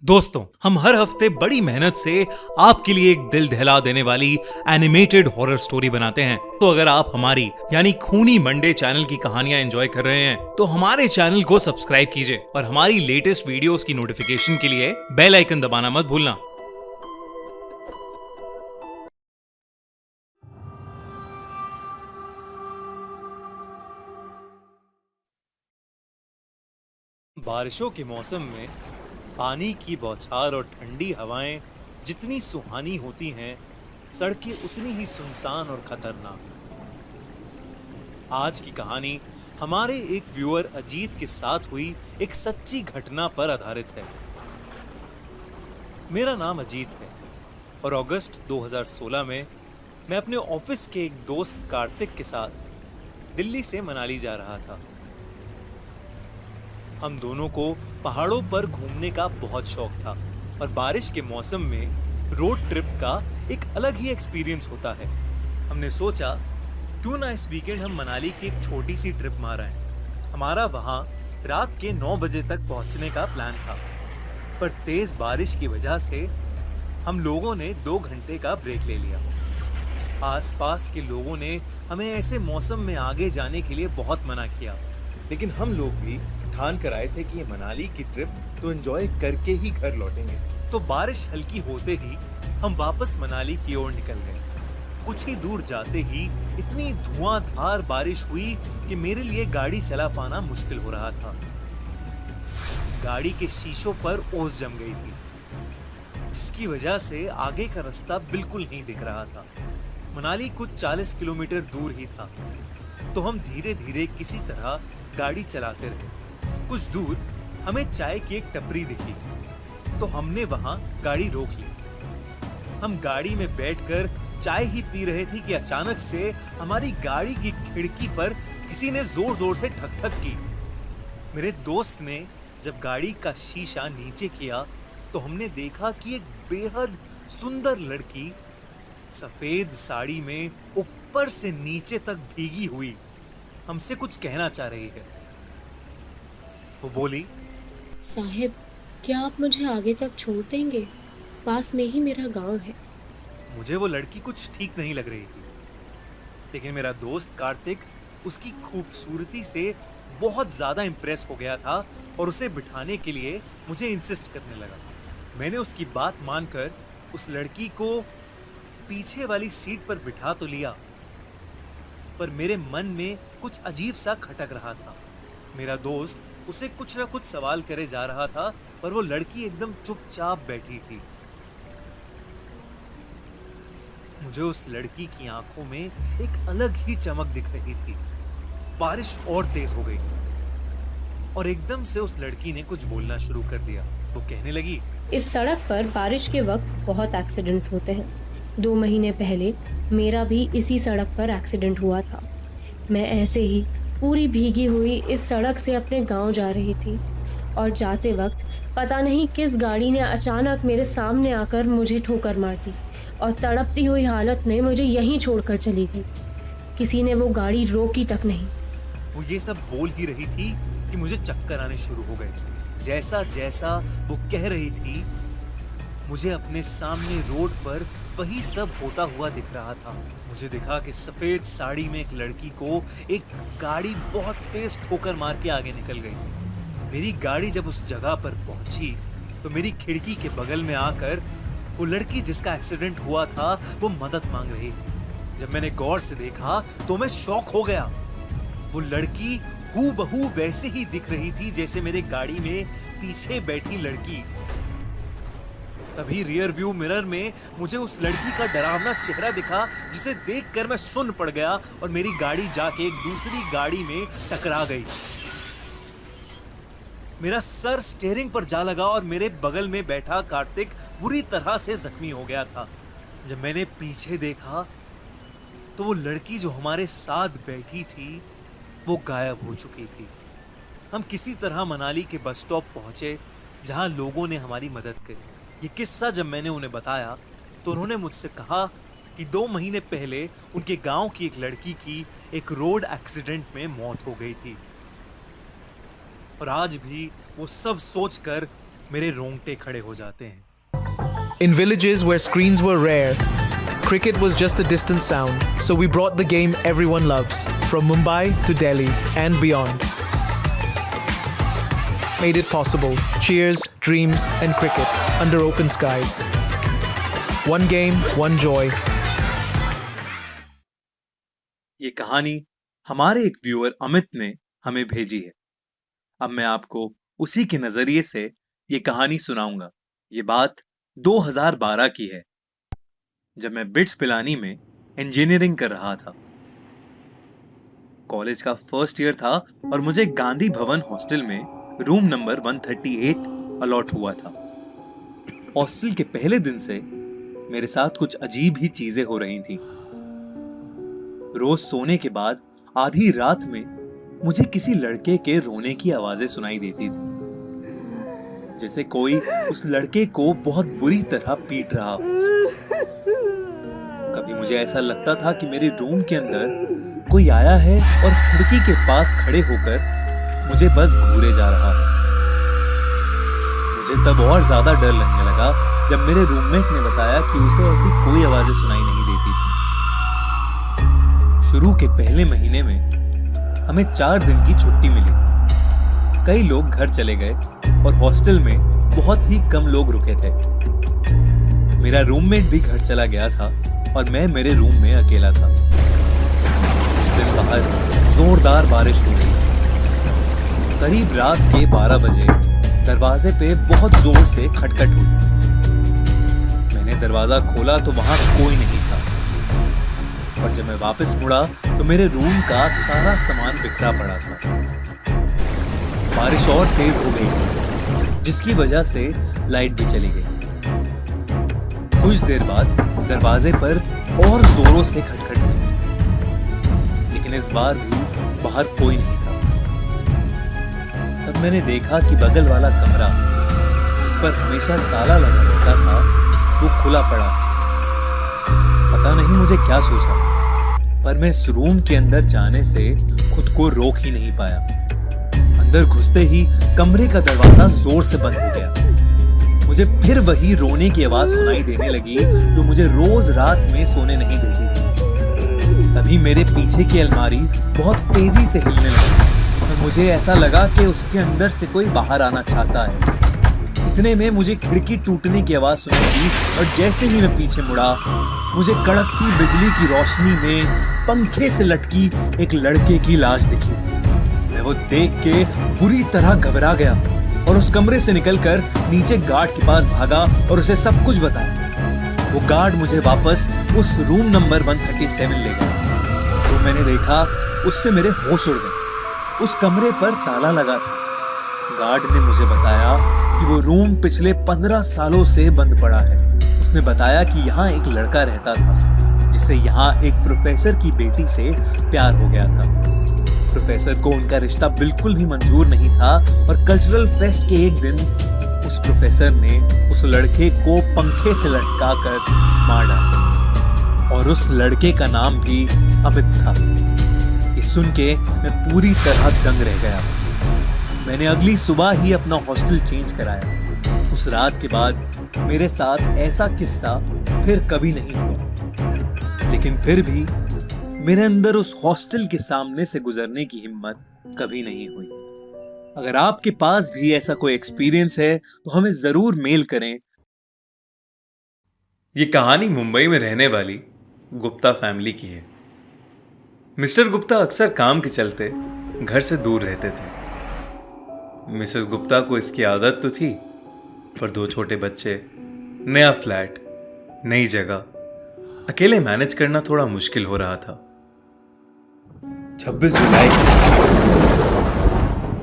दोस्तों, हम हर हफ्ते बड़ी मेहनत से आपके लिए एक दिल दहला देने वाली एनिमेटेड हॉरर स्टोरी बनाते हैं। तो अगर आप हमारी यानी खूनी मंडे चैनल की कहानियां एंजॉय कर रहे हैं तो हमारे चैनल को सब्सक्राइब कीजिए और हमारी लेटेस्ट वीडियोस की नोटिफिकेशन के लिए बेल आइकन दबाना मत भूलना। बारिशों के मौसम में पानी की बौछार और ठंडी हवाएं जितनी सुहानी होती हैं, सड़कें उतनी ही सुनसान और खतरनाक। आज की कहानी हमारे एक व्यूअर अजीत के साथ हुई एक सच्ची घटना पर आधारित है। मेरा नाम अजीत है और अगस्त 2016 में मैं अपने ऑफिस के एक दोस्त कार्तिक के साथ दिल्ली से मनाली जा रहा था। हम दोनों को पहाड़ों पर घूमने का बहुत शौक था और बारिश के मौसम में रोड ट्रिप का एक अलग ही एक्सपीरियंस होता है। हमने सोचा क्यों ना इस वीकेंड हम मनाली की एक छोटी सी ट्रिप मार आए। हमारा वहां रात के 9 बजे तक पहुंचने का प्लान था, पर तेज बारिश की वजह से हम लोगों ने 2 घंटे का ब्रेक ले लिया। आसपास के लोगों ने हमें ऐसे मौसम में आगे जाने के लिए बहुत मना किया, लेकिन हम लोग भी ठान कर आए थे कि ये मनाली की ट्रिप तो एंजॉय करके ही घर लौटेंगे। तो बारिश हल्की होते ही हम वापस मनाली की ओर निकल गए। कुछ ही दूर जाते ही इतनी धुआंधार बारिश हुई कि मेरे लिए गाड़ी चला पाना मुश्किल हो रहा था। गाड़ी के शीशों पर ओस जम गई थी, जिसकी वजह से आगे का रास्ता बिल्कुल नहीं दिख रहा था। मनाली कुछ 40 किलोमीटर दूर ही था, तो हम धीरे धीरे किसी तरह गाड़ी चलाते रहे। कुछ दूर हमें चाय की एक टपरी दिखी, तो हमने वहां गाड़ी रोक ली। हम गाड़ी में बैठकर चाय ही पी रहे थे कि अचानक से हमारी गाड़ी की खिड़की पर किसी ने जोर जोर से ठक ठक की। मेरे दोस्त ने जब गाड़ी का शीशा नीचे किया तो हमने देखा कि एक बेहद सुंदर लड़की सफेद साड़ी में ऊपर से नीचे तक भीगी हुई हमसे कुछ कहना चाह रही है। वो बोली, साहिब, क्या आप मुझे आगे तक छोड़ देंगे? पास में ही मेरा गांव है। मुझे वो लड़की कुछ ठीक नहीं लग रही थी, लेकिन मेरा दोस्त कार्तिक उसकी खूबसूरती से बहुत ज्यादा इंप्रेस हो गया था और उसे बिठाने के लिए मुझे इंसिस्ट करने लगा। मैंने उसकी बात मानकर उस लड़की को पीछे वाली सीट पर बिठा तो लिया, पर मेरे मन में कुछ अजीब सा खटक रहा था। मेरा दोस्त उसे कुछ ना कुछ सवाल करे जा रहा था, पर वो लड़की एकदम चुपचाप बैठी थी। मुझे उस लड़की की आंखों में एक अलग ही चमक दिख रही थी। बारिश और तेज हो गई और एकदम से उस लड़की ने कुछ बोलना शुरू कर दिया। वो कहने लगी, इस सड़क पर बारिश के वक्त बहुत एक्सीडेंट्स होते हैं। 2 महीने पहले मेरा भी इसी सड़क पर एक्सीडेंट हुआ था। मैं ऐसे ही पूरी भीगी हुई इस सड़क से अपने गांव जा रही थी और जाते वक्त पता नहीं किस गाड़ी ने अचानक मेरे सामने आकर मुझे ठोकर मार दी और तड़पती हुई हालत में मुझे यहीं छोड़कर चली गई। किसी ने वो गाड़ी रोकी तक नहीं। वो ये सब बोल ही रही थी कि मुझे चक्कर आने शुरू हो गए। जैसा जैसा वो कह रही थी, मुझे अपने सामने रोड पर वही सब होता हुआ दिख रहा था। मुझे दिखा कि सफेद साड़ी में एक लड़की को एक गाड़ी बहुत तेज ठोकर मार के आगे निकल गई। मेरी गाड़ी जब उस जगह पर पहुंची तो मेरी खिड़की के बगल में आकर वो लड़की जिसका एक्सीडेंट हुआ था वो मदद मांग रही थी। जब मैंने गौर से देखा तो मैं शॉक हो गया। वो लड़की हूबहू वैसे ही दिख रही थी जैसे मेरे गाड़ी में पीछे बैठी लड़की। तभी रियर व्यू मिरर में मुझे उस लड़की का डरावना चेहरा दिखा, जिसे देखकर मैं सुन्न पड़ गया और मेरी गाड़ी जाके एक दूसरी गाड़ी में टकरा गई। मेरा सर स्टीयरिंग पर जा लगा और मेरे बगल में बैठा कार्तिक बुरी तरह से जख्मी हो गया था। जब मैंने पीछे देखा तो वो लड़की जो हमारे साथ बैठी थी वो गायब हो चुकी थी। हम किसी तरह मनाली के बस स्टॉप पहुंचे, जहां लोगों ने हमारी मदद करी। ये किस्सा जब मैंने उन्हें बताया तो उन्होंने मुझसे कहा कि 2 महीने पहले उनके गांव की एक लड़की की एक रोड एक्सीडेंट में मौत हो गई थी और आज भी वो सब सोचकर मेरे रोंगटे खड़े हो जाते हैं। In villages where screens were rare, cricket was just a distant sound, so we brought the game everyone loves, from Mumbai to Delhi and beyond. Made it possible. Cheers, dreams, and cricket under open skies. One game, one joy. ये कहानी हमारे एक viewer Amit ने हमें भेजी है। अब मैं आपको उसी के नजरिए से ये कहानी सुनाऊंगा। ये बात 2012 की है, जब मैं बिट्स पिलानी में इंजीनियरिंग कर रहा था। कॉलेज का फर्स्ट ईयर था और मुझे गांधी भवन हॉस्टल में रूम नंबर 138 अलॉट हुआ था। हॉस्टल के पहले दिन से मेरे साथ कुछ अजीब ही चीजें हो रही थी। रोज सोने के बाद आधी रात में मुझे किसी लड़के के रोने की आवाजें सुनाई देती थी, जैसे कोई उस लड़के को बहुत बुरी तरह पीट रहा हो। कभी मुझे ऐसा लगता था कि मेरे रूम के अंदर कोई आया है और खिड़की के पास खड़े होकर मुझे बस घूरे जा रहा है। मुझे तब और ज्यादा डर लगने लगा जब मेरे रूममेट ने बताया कि उसे ऐसी कोई आवाजें सुनाई नहीं देती थी। शुरू के पहले महीने में हमें 4 दिन की छुट्टी मिली थी। कई लोग घर चले गए और हॉस्टल में बहुत ही कम लोग रुके थे। मेरा रूममेट भी घर चला गया था और मैं मेरे रूम में अकेला था। उस दिन बाहर जोरदार बारिश हो रही थी। करीब रात के 12 बजे दरवाजे पे बहुत जोर से खटखट हुई। मैंने दरवाजा खोला तो वहां कोई नहीं था, और जब मैं वापस मुड़ा तो मेरे रूम का सारा सामान बिखरा पड़ा था। बारिश और तेज हो गई, जिसकी वजह से लाइट भी चली गई। कुछ देर बाद दरवाजे पर और जोरों से खटखट हुई, लेकिन इस बार भी बाहर कोई नहीं था। तब मैंने देखा कि बगल वाला कमरा, जिस पर हमेशा ताला लगा रहता था, वो खुला पड़ा। पता नहीं मुझे क्या सोचा, पर मैं इस रूम के अंदर जाने से खुद को रोक ही नहीं पाया। अंदर घुसते ही कमरे का दरवाजा जोर से बंद हो गया। मुझे फिर वही रोने की आवाज सुनाई देने लगी जो मुझे रोज रात में सोने नहीं देती थी। तभी मेरे पीछे की अलमारी बहुत तेजी से हिलने लगी और मुझे ऐसा लगा कि उसके अंदर से कोई बाहर आना चाहता है। इतने में मुझे खिड़की टूटने की आवाज सुनाई दी और जैसे ही मैं पीछे मुड़ा, मुझे कड़कती बिजली की रोशनी में पंखे से लटकी एक लड़के की लाश दिखी। मैं वो देख के बुरी तरह घबरा गया और उस कमरे से निकलकर नीचे गार्ड के पास भागा और उसे सब कुछ बताया। वो गार्ड मुझे वापस उस रूम नंबर 137 ले गया। जो मैंने देखा उससे मेरे होश उड़ गए। उस कमरे पर ताला लगा था। गार्ड ने मुझे बताया कि वो रूम पिछले 15 सालों से बंद पड़ा है। उसने बताया कि यहाँ एक लड़का रहता था, जिससे यहाँ एक प्रोफेसर की बेटी से प्यार हो गया था। प्रोफेसर को उनका रिश्ता बिल्कुल भी मंजूर नहीं था और कल्चरल फेस्ट के एक दिन उस प्रोफेसर ने उस लड़के को पंखे से लटकाकर मार डाला, और उस लड़के का नाम भी अमित था। ये सुन के मैं पूरी तरह दंग रह गया। मैंने अगली सुबह ही अपना हॉस्टल चेंज कराया। उस रात के बाद मेरे साथ ऐसा किस्सा फिर कभी नहीं हुआ, लेकिन फिर भी मेरे अंदर उस हॉस्टल के सामने से गुजरने की हिम्मत कभी नहीं हुई। अगर आपके पास भी ऐसा कोई एक्सपीरियंस है तो हमें जरूर मेल करें। ये कहानी मुंबई में रहने वाली गुप्ता फैमिली की है। मिस्टर गुप्ता अक्सर काम के चलते घर से दूर रहते थे। मिसेस गुप्ता को इसकी आदत तो थी, पर 2 छोटे बच्चे, नया फ्लैट, नई जगह, अकेले मैनेज करना थोड़ा मुश्किल हो रहा था। 26 जुलाई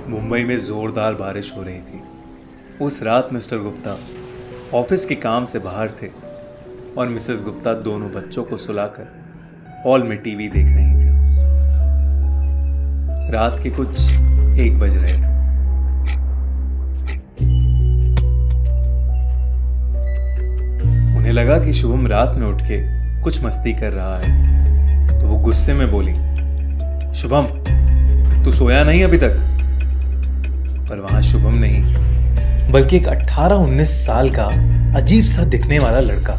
मुंबई में जोरदार बारिश हो रही थी। उस रात मिस्टर गुप्ता ऑफिस के काम से बाहर थे और मिसेस गुप्ता दोनों बच्चों को सुलाकर हॉल में टीवी देख रही थी। रात के कुछ 1 बज रहे थे। उन्हें लगा कि शुभम रात में उठ के कुछ मस्ती कर रहा है, तो वो गुस्से में बोली, शुभम, तू सोया नहीं अभी तक? पर वहां शुभम नहीं, बल्कि एक 18-19 साल का अजीब सा दिखने वाला लड़का।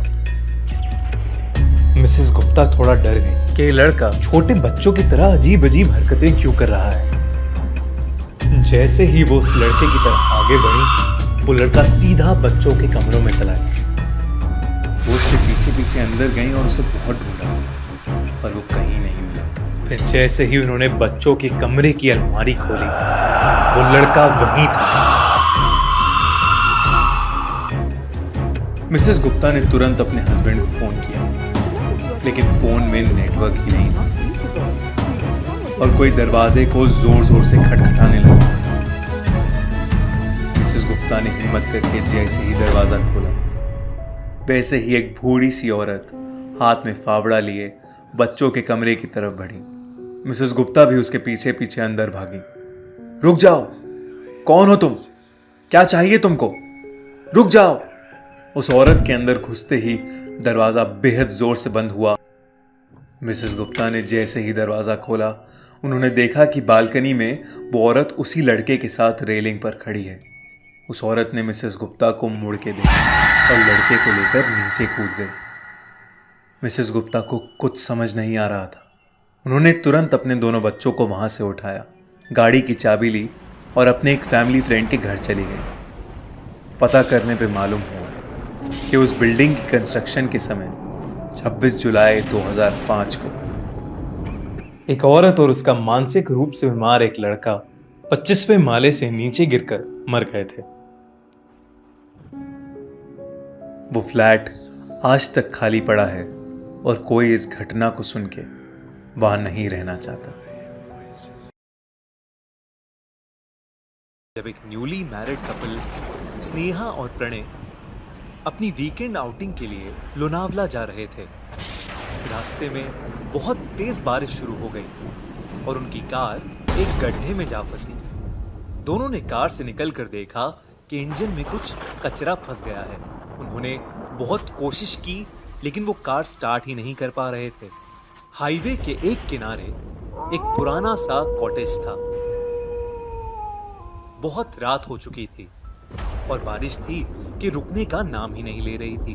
मिसेस गुप्ता थोड़ा डर गई कि ये लड़का छोटे बच्चों की तरह अजीब अजीब हरकतें क्यों कर रहा है। जैसे ही वो उस लड़के की तरफ आगे बढ़ी, वो लड़का सीधा बच्चों के कमरों में चला गया। वो उसके पीछे पीछे अंदर गई और उसे बहुत ढूंढा, पर वो कहीं नहीं मिला। फिर जैसे ही उन्होंने बच्चों के कमरे की अलमारी खोली, वो लड़का वहीं था। मिसेस गुप्ता ने तुरंत अपने हस्बैंड को फोन किया, लेकिन फोन में नेटवर्क ही नहीं था और कोई दरवाजे को जोर जोर से खटखटाने लगा। मिसेस गुप्ता ने हिम्मत करके जैसे ही दरवाजा खोला, वैसे ही एक बूढ़ी सी औरत हाथ में फावड़ा लिए बच्चों के कमरे की तरफ बढ़ी। मिसेस गुप्ता भी उसके पीछे पीछे अंदर भागी। रुक जाओ, कौन हो तुम? क्या चाहिए तुमको? रुक जाओ। उस औरत के अंदर घुसते ही दरवाजा बेहद जोर से बंद हुआ। मिसेस गुप्ता ने जैसे ही दरवाजा खोला, उन्होंने देखा कि बालकनी में वो औरत उसी लड़के के साथ रेलिंग पर खड़ी है। उस औरत ने मिसेस गुप्ता को मुड़ के देखा और लड़के को लेकर नीचे कूद गई। मिसेस गुप्ता को कुछ समझ नहीं आ रहा था। उन्होंने तुरंत अपने दोनों बच्चों को वहां से उठाया, गाड़ी की चाबी ली और अपने एक फैमिली फ्रेंड के घर चली गई। पता करने पे मालूम हुआ कि उस बिल्डिंग की कंस्ट्रक्शन के समय 26 जुलाई 2005 को एक औरत और उसका मानसिक रूप से बीमार एक लड़का 25वें माले से नीचे गिरकर मर गए थे। वो फ्लैट आज तक खाली पड़ा है और कोई इस घटना को सुन के वहां नहीं रहना चाहता। जब एक न्यूली मैरिड कपल स्नेहा और प्रणय अपनी वीकेंड आउटिंग के लिए लोनावला जा रहे थे, रास्ते में बहुत तेज बारिश शुरू हो गई और उनकी कार एक गड्ढे में जा फंसी। दोनों ने कार से निकलकर देखा कि इंजन में कुछ कचरा फंस गया है। उन्होंने बहुत कोशिश की, लेकिन वो कार स्टार्ट ही नहीं कर पा रहे थे। हाईवे के एक किनारे एक पुराना सा कॉटेज था। बहुत रात हो चुकी थी और बारिश थी कि रुकने का नाम ही नहीं ले रही थी।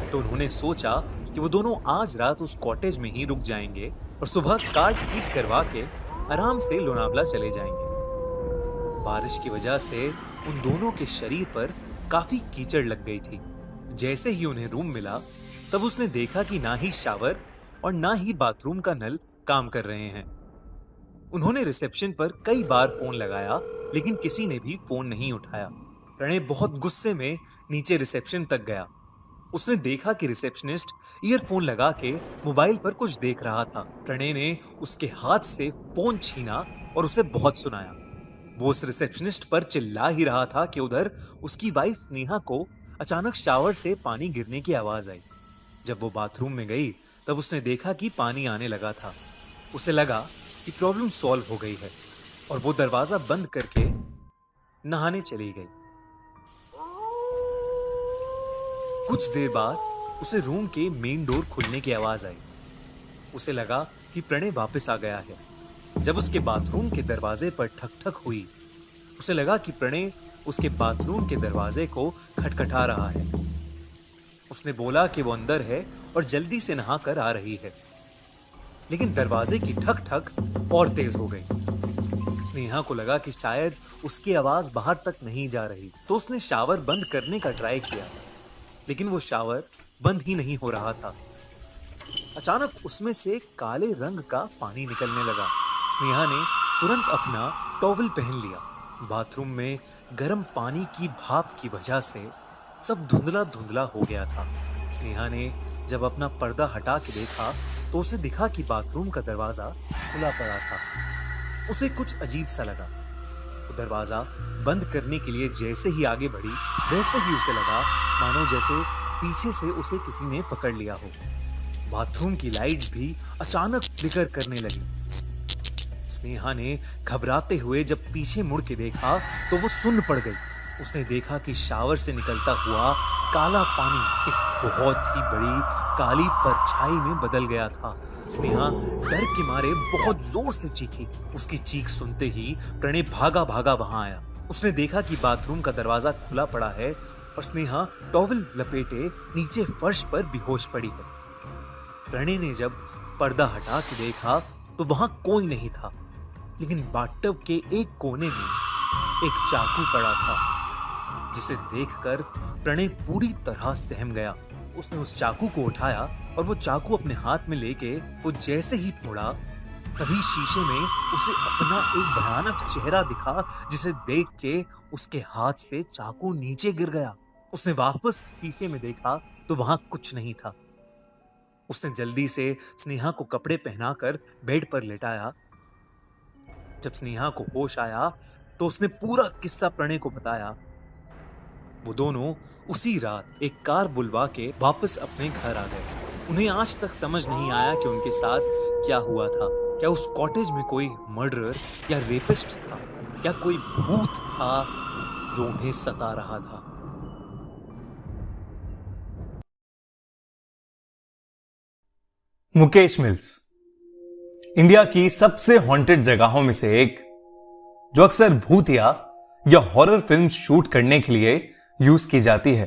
तो उन्होंने सोचा कि वो दोनों आज रात उस कॉटेज में ही रुक जाएंगे और सुबह कार ठीक करवा के आराम से लोनावला चले जाएंगे। बारिश की वजह से उन दोनों के शरीर पर काफी कीचड़ लग गई थी। जैसे ही उन्हें रूम मिला, तब उसने देखा कि ना ही शावर और ना ही बाथरूम का नल काम कर रहे हैं। उन्होंने रिसेप्शन पर कई बार फोन लगाया, लेकिन किसी ने भी फोन नहीं उठाया। प्रणय बहुत गुस्से में नीचे रिसेप्शन तक गया। उसने देखा कि रिसेप्शनिस्ट ईयरफोन लगा के मोबाइल पर कुछ देख रहा था। प्रणय ने उसके हाथ से फोन छीना और उसे बहुत सुनाया। वो उस रिसेप्शनिस्ट पर चिल्ला ही रहा था कि उधर उसकी वाइफ स्नेहा को अचानक शावर से पानी गिरने की आवाज आई। जब वो बाथरूम में गई, तब उसने देखा कि पानी आने लगा था। उसे लगा कि प्रॉब्लम सॉल्व हो गई है और वो दरवाजा बंद करके नहाने चली गई। कुछ देर बाद उसे रूम के मेन डोर खुलने की आवाज आई। उसे लगा कि प्रणय वापस आ गया है। जब उसके बाथरूम के दरवाजे पर ठक ठक हुई, उसे लगा कि प्रणय उसके बाथरूम के दरवाजे को खटखटा रहा है। उसने बोला कि वो अंदर है और जल्दी से नहा कर आ रही है, लेकिन दरवाजे की ठक ठक और तेज हो गई। स्नेहा को लगा कि शायद उसकी आवाज बाहर तक नहीं जा रही, तो उसने शावर बंद करने का ट्राई किया, लेकिन वो शावर बंद ही नहीं हो रहा था। अचानक उसमें से काले रंग का पानी निकलने लगा। स्नेहा ने तुरंत अपना टॉवल पहन लिया। बाथरूम में गर्म पानी की भाप की वजह से सब धुंधला धुंधला हो गया था। स्नेहा ने जब अपना पर्दा हटा के देखा, तो उसे दिखा कि बाथरूम का दरवाजा खुला पड़ा था। उसे कुछ अजीब सा लगा। तो दरवाजा बंद करने के लिए जैसे ही आगे बढ़ी, वैसे ही उसे लगा मानो जैसे पीछे से उसे किसी ने पकड़ लिया हो। बाथरूम की लाइट्स भी अचानक फ्लिकर करने लगी। स्नेहा ने घबराते हुए जब पीछे मुड़ के देखा, तो वो सुन्न पड़ गई। उसने देखा कि शावर से निकलता हुआ काला पानी एक बहुत ही बड़ी काली परछाई में बदल गया था। स्नेहा डर के मारे बहुत जोर से चीखी। उसकी चीख सुनते ही प्रणय भागा भागा वहां आया। उसने देखा कि बाथरूम का दरवाजा खुला पड़ा है और स्नेहा टॉवल लपेटे नीचे फर्श पर बेहोश पड़ी है। प्रणय ने जब पर्दा हटा के देखा तो वहां कोई नहीं था, लेकिन बाथटब के एक कोने में एक चाकू पड़ा था, जिसे देखकर प्रणय पूरी तरह सहम गया। उसने उस चाकू को उठाया और वो चाकू अपने हाथ में लेके वो जैसे ही मुड़ा, तभी शीशे में उसे अपना एक भयानक चेहरा दिखा, जिसे देख के उसके हाथ से चाकू नीचे गिर गया। उसने वापस शीशे में देखा तो वहां कुछ नहीं था। उसने जल्दी से स्नेहा को कपड़े पहनाकर बेड पर लेटाया। जब स्नेहा को होश आया तो उसने पूरा किस्सा प्रणय को बताया। वो दोनों उसी रात एक कार बुलवा के वापस अपने घर आ गए। उन्हें आज तक समझ नहीं आया कि उनके साथ क्या हुआ था। क्या उस कॉटेज में कोई मर्डरर या रेपिस्ट था, या कोई भूत था जो उन्हें सता रहा था। मुकेश मिल्स इंडिया की सबसे हॉन्टेड जगहों में से एक, जो अक्सर भूतिया या हॉरर फिल्म शूट करने के लिए यूज की जाती है।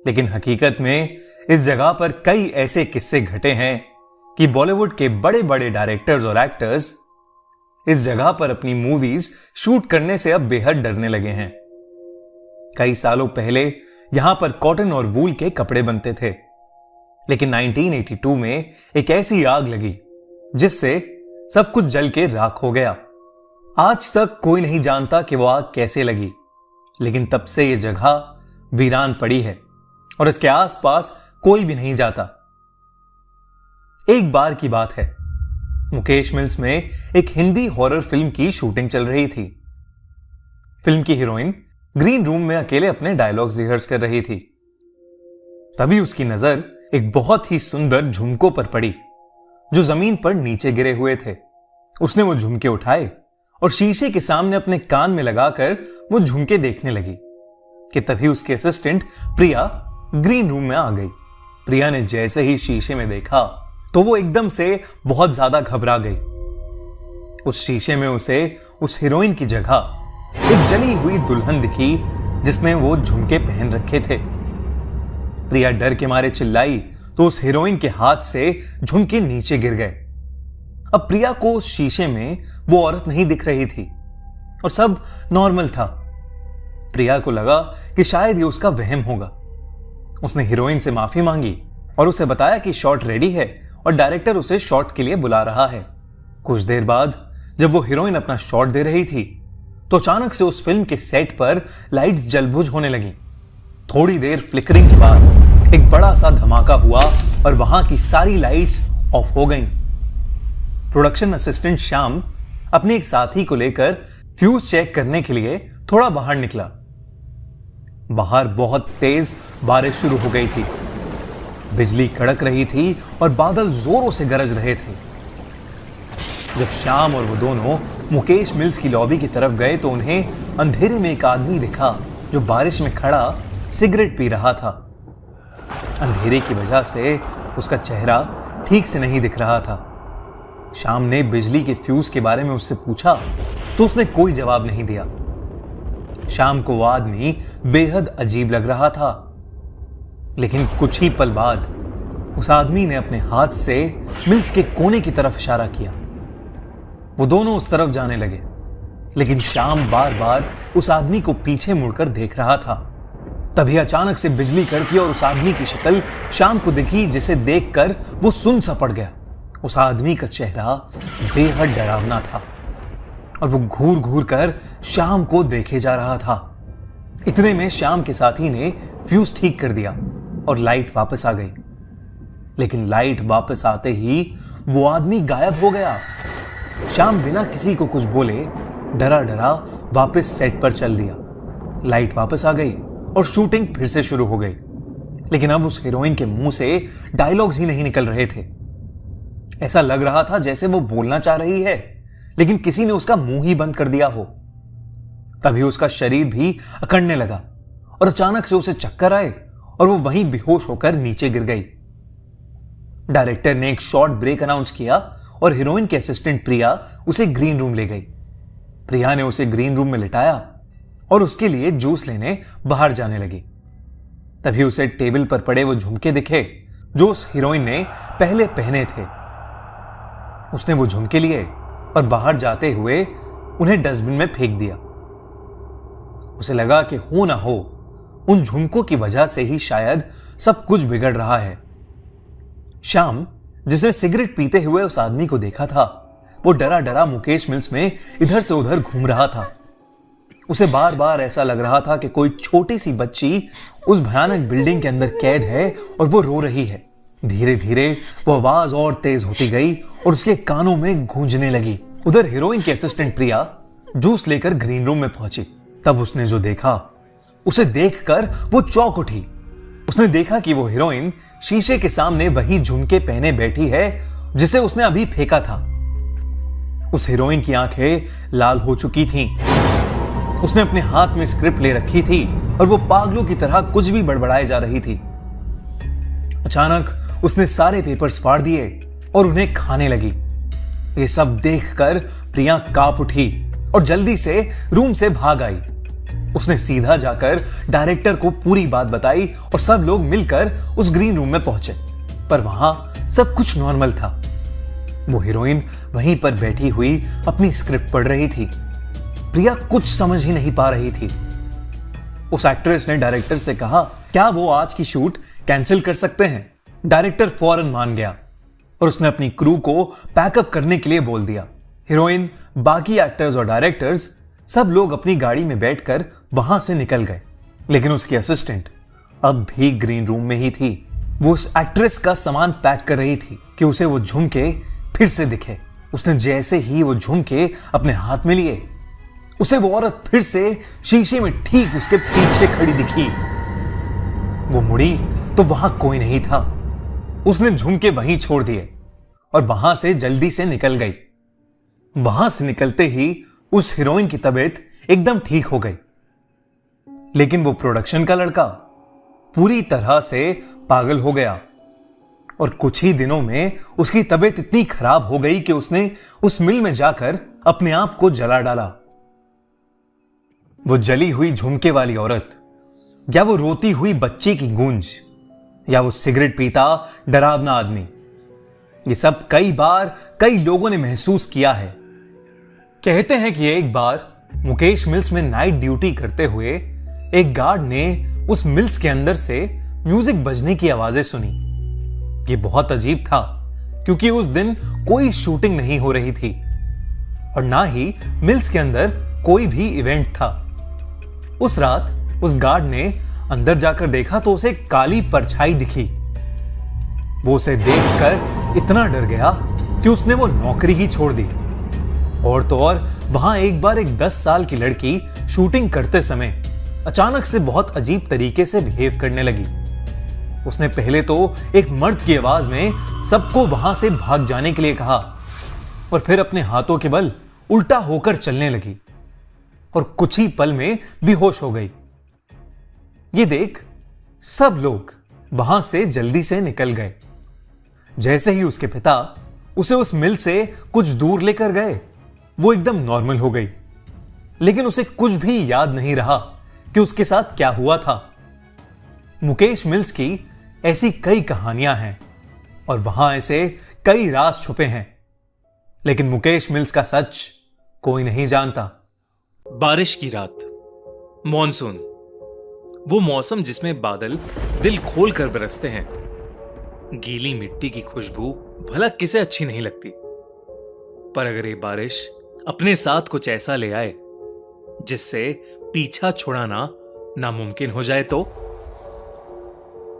लेकिन हकीकत में इस जगह पर कई ऐसे किस्से घटे हैं कि बॉलीवुड के बड़े बड़े डायरेक्टर्स और एक्टर्स इस जगह पर अपनी मूवीज शूट करने से अब बेहद डरने लगे हैं। कई सालों पहले यहां पर कॉटन और वूल के कपड़े बनते थे, लेकिन 1982 में एक ऐसी आग लगी जिससे सब कुछ जल के राख हो गया। आज तक कोई नहीं जानता कि वो आग कैसे लगी, लेकिन तब से ये जगह वीरान पड़ी है और इसके आसपास कोई भी नहीं जाता। एक बार की बात है, मुकेश मिल्स में एक हिंदी हॉरर फिल्म की शूटिंग चल रही थी। फिल्म की हीरोइन ग्रीन रूम में अकेले अपने डायलॉग्स रिहर्स कर रही थी। तभी उसकी नजर एक बहुत ही सुंदर झुमकों पर पड़ी, जो जमीन पर नीचे गिरे हुए थे। उसने वो झुमके उठाए और शीशे के सामने अपने कान में लगाकर वो झुमके देखने लगी कि तभी उसकी असिस्टेंट प्रिया ग्रीन रूम में आ गई। प्रिया ने जैसे ही शीशे में देखा तो वो एकदम से बहुत ज्यादा घबरा गई। उस शीशे में उसे उस हीरोइन की जगह एक जली हुई दुल्हन दिखी, जिसने वो झुमके पहन रखे थे। प्रिया डर के मारे चिल्लाई तो उस हीरोइन के हाथ से झुमके नीचे गिर गए। अब प्रिया को उस शीशे में वो औरत नहीं दिख रही थी और सब नॉर्मल था। प्रिया को लगा कि शायद ये उसका वहम होगा। उसने हीरोइन से माफी मांगी और उसे बताया कि शॉट रेडी है और डायरेक्टर उसे शॉट के लिए बुला रहा है। कुछ देर बाद जब वो हीरोइन अपना शॉट दे रही थी तो अचानक से उस फिल्म के सेट पर लाइट जलबुझ होने लगी। थोड़ी देर फ्लिकरिंग के बाद एक बड़ा सा धमाका हुआ और वहां की सारी लाइट्स ऑफ हो गईं। प्रोडक्शन असिस्टेंट श्याम अपने एक साथी को लेकर फ्यूज चेक करने के लिए थोड़ा बाहर निकला। बाहर बहुत तेज बारिश शुरू हो गई थी, बिजली कड़क रही थी और बादल जोरों से गरज रहे थे। जब श्याम और वो दोनों मुकेश मिल्स की लॉबी की तरफ गए तो उन्हें अंधेरे में एक आदमी दिखा जो बारिश में खड़ा सिगरेट पी रहा था। अंधेरे की वजह से उसका चेहरा ठीक से नहीं दिख रहा था। श्याम ने बिजली के फ्यूज के बारे में उससे पूछा तो उसने कोई जवाब नहीं दिया। श्याम को वो आदमी बेहद अजीब लग रहा था, लेकिन कुछ ही पल बाद उस आदमी ने अपने हाथ से मिल्स के कोने की तरफ इशारा किया। वो दोनों उस तरफ जाने लगे, लेकिन श्याम बार बार उस आदमी को पीछे मुड़कर देख रहा था। तभी अचानक से बिजली कड़की और उस आदमी की शक्ल श्याम को दिखी, जिसे देखकर वो सुन सा पड़ गया। उस आदमी का चेहरा बेहद डरावना था और वो घूर घूर कर श्याम को देखे जा रहा था। इतने में श्याम के साथी ने फ्यूज ठीक कर दिया और लाइट वापस आ गई, लेकिन लाइट वापस आते ही वो आदमी गायब हो गया। श्याम बिना किसी को कुछ बोले डरा डरा वापस सेट पर चल दिया। लाइट वापस आ गई और शूटिंग फिर से शुरू हो गई, लेकिन अब उस हीरोइन के मुंह से डायलॉग्स ही नहीं निकल रहे थे। ऐसा लग रहा था जैसे वो बोलना चाह रही है, लेकिन किसी ने उसका मुंह ही बंद कर दिया हो। तभी उसका शरीर भी अकड़ने लगा और अचानक से उसे चक्कर आए और वो वहीं बेहोश होकर नीचे गिर गई। डायरेक्टर ने एक शॉर्ट ब्रेक अनाउंस किया और हीरोइन के असिस्टेंट प्रिया उसे ग्रीन रूम ले गई। प्रिया ने उसे ग्रीन रूम में लिटाया और उसके लिए जूस लेने बाहर जाने लगी। तभी उसे टेबल पर पड़े वो झुमके दिखे जो उस हीरोइन ने पहले पहने थे। उसने वो झुमके लिए और बाहर जाते हुए उन्हें डस्टबिन में फेंक दिया। उसे लगा कि हो ना हो उन झुमकों की वजह से ही शायद सब कुछ बिगड़ रहा है। श्याम, जिसने सिगरेट पीते हुए उस आदमी को देखा था, वो डरा डरा मुकेश मिल्स में इधर से उधर घूम रहा था। उसे बार बार ऐसा लग रहा था कि कोई छोटी सी बच्ची उस भयानक बिल्डिंग के अंदर कैद है और वो रो रही है। धीरे धीरे वो आवाज और तेज होती गई और उसके कानों में गूंजने लगी। उधर हीरोइन की असिस्टेंट प्रिया जूस लेकर ग्रीन रूम में पहुंची। तब उसने जो देखा, उसे देखकर वो चौंक उठी। उसने देखा कि वो हीरोइन शीशे के सामने वही झुमके पहने बैठी है जिसे उसने अभी फेंका था। उस हीरोइन की आंखें लाल हो चुकी थीं। उसने अपने हाथ में स्क्रिप्ट ले रखी थी और वो पागलों की तरह कुछ भी बड़बड़ाए जा रही थी। अचानक उसने सारे पेपर्स फाड़ दिए और उन्हें खाने लगी। ये सब देखकर प्रिया कांप उठी और जल्दी से रूम से भाग आई। उसने सीधा जाकर डायरेक्टर को पूरी बात बताई और सब लोग मिलकर उस ग्रीन रूम में पहुंचे। पर वहां सब कुछ नॉर्मल था। वो हीरोइन वहीं पर बैठी हुई अपनी स्क्रिप्ट पढ़ रही थी। प्रिया कुछ समझ ही नहीं पा रही थी। उस एक्ट्रेस ने डायरेक्टर से कहा, क्या वो आज की शूट कैंसिल कर सकते हैं? डायरेक्टर फौरन मान गया और उसने अपनी क्रू को पैकअप करने के लिए बोल दिया। हीरोइन, बाकी एक्टर्स और डायरेक्टर्स सब लोग अपनी गाड़ी में बैठकर वहां से निकल गए, लेकिन उसकी असिस्टेंट अब भी ग्रीन रूम में ही थी। वो उस एक्ट्रेस का सामान पैक कर रही थी कि उसे वो झुमके फिर से दिखे। उसने जैसे ही वो झुमके अपने हाथ में लिए, उसे वो औरत फिर से शीशे में ठीक उसके पीछे खड़ी दिखी। वो मुड़ी तो वहां कोई नहीं था। उसने झुमके वहीं छोड़ दिए और वहां से जल्दी से निकल गई। वहां से निकलते ही उस हीरोइन की तबीयत एकदम ठीक हो गई, लेकिन वो प्रोडक्शन का लड़का पूरी तरह से पागल हो गया और कुछ ही दिनों में उसकी तबीयत इतनी खराब हो गई कि उसने उस मिल में जाकर अपने आप को जला डाला। वो जली हुई झुमके वाली औरत, या वो रोती हुई बच्ची की गूंज, या वो सिगरेट पीता डरावना आदमी, ये सब कई बार कई लोगों ने महसूस किया है। कहते हैं कि एक बार मुकेश मिल्स में नाइट ड्यूटी करते हुए एक गार्ड ने उस मिल्स के अंदर से म्यूजिक बजने की आवाजें सुनी। ये बहुत अजीब था क्योंकि उस दिन कोई शूटिंग नहीं हो रही थी और ना ही मिल्स के अंदर कोई भी इवेंट था। उस रात उस गार्ड ने अंदर जाकर देखा तो उसे काली परछाई दिखी। वो उसे देखकर इतना डर गया कि उसने वो नौकरी ही छोड़ दी। और तो और वहां एक बार एक 10 साल की लड़की शूटिंग करते समय अचानक से बहुत अजीब तरीके से बिहेव करने लगी। उसने पहले तो एक मर्द की आवाज में सबको वहां से भाग जाने के लिए कहा और फिर अपने हाथों के बल उल्टा होकर चलने लगी और कुछ ही पल में बेहोश हो गई। ये देख सब लोग वहां से जल्दी से निकल गए। जैसे ही उसके पिता उसे उस मिल से कुछ दूर लेकर गए, वो एकदम नॉर्मल हो गई, लेकिन उसे कुछ भी याद नहीं रहा कि उसके साथ क्या हुआ था। मुकेश मिल्स की ऐसी कई कहानियां हैं और वहां ऐसे कई राज छुपे हैं, लेकिन मुकेश मिल्स का सच कोई नहीं जानता। बारिश की रात, मॉनसून, वो मौसम जिसमें बादल दिल खोल कर बरसते हैं। गीली मिट्टी की खुशबू भला किसे अच्छी नहीं लगती, पर अगर ये बारिश अपने साथ कुछ ऐसा ले आए जिससे पीछा छुड़ाना नामुमकिन हो जाए तो।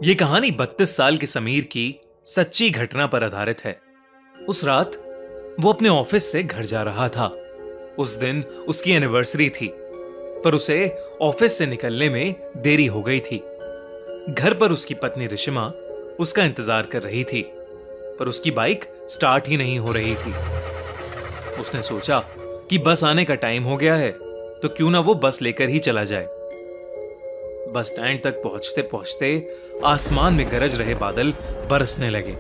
यह कहानी 32 साल के समीर की सच्ची घटना पर आधारित है। उस रात वो अपने ऑफिस से घर जा रहा था। उस दिन उसकी एनिवर्सरी थी, पर उसे ऑफिस से निकलने में देरी हो गई थी। घर पर उसकी पत्नी रिशिमा उसका इंतजार कर रही थी, पर उसकी बाइक स्टार्ट ही नहीं हो रही थी। उसने सोचा कि बस आने का टाइम हो गया है, तो क्यों ना वो बस लेकर ही चला जाए। बस स्टैंड तक पहुंचते पहुंचते आसमान में गरज रहे बादल बरसने लगे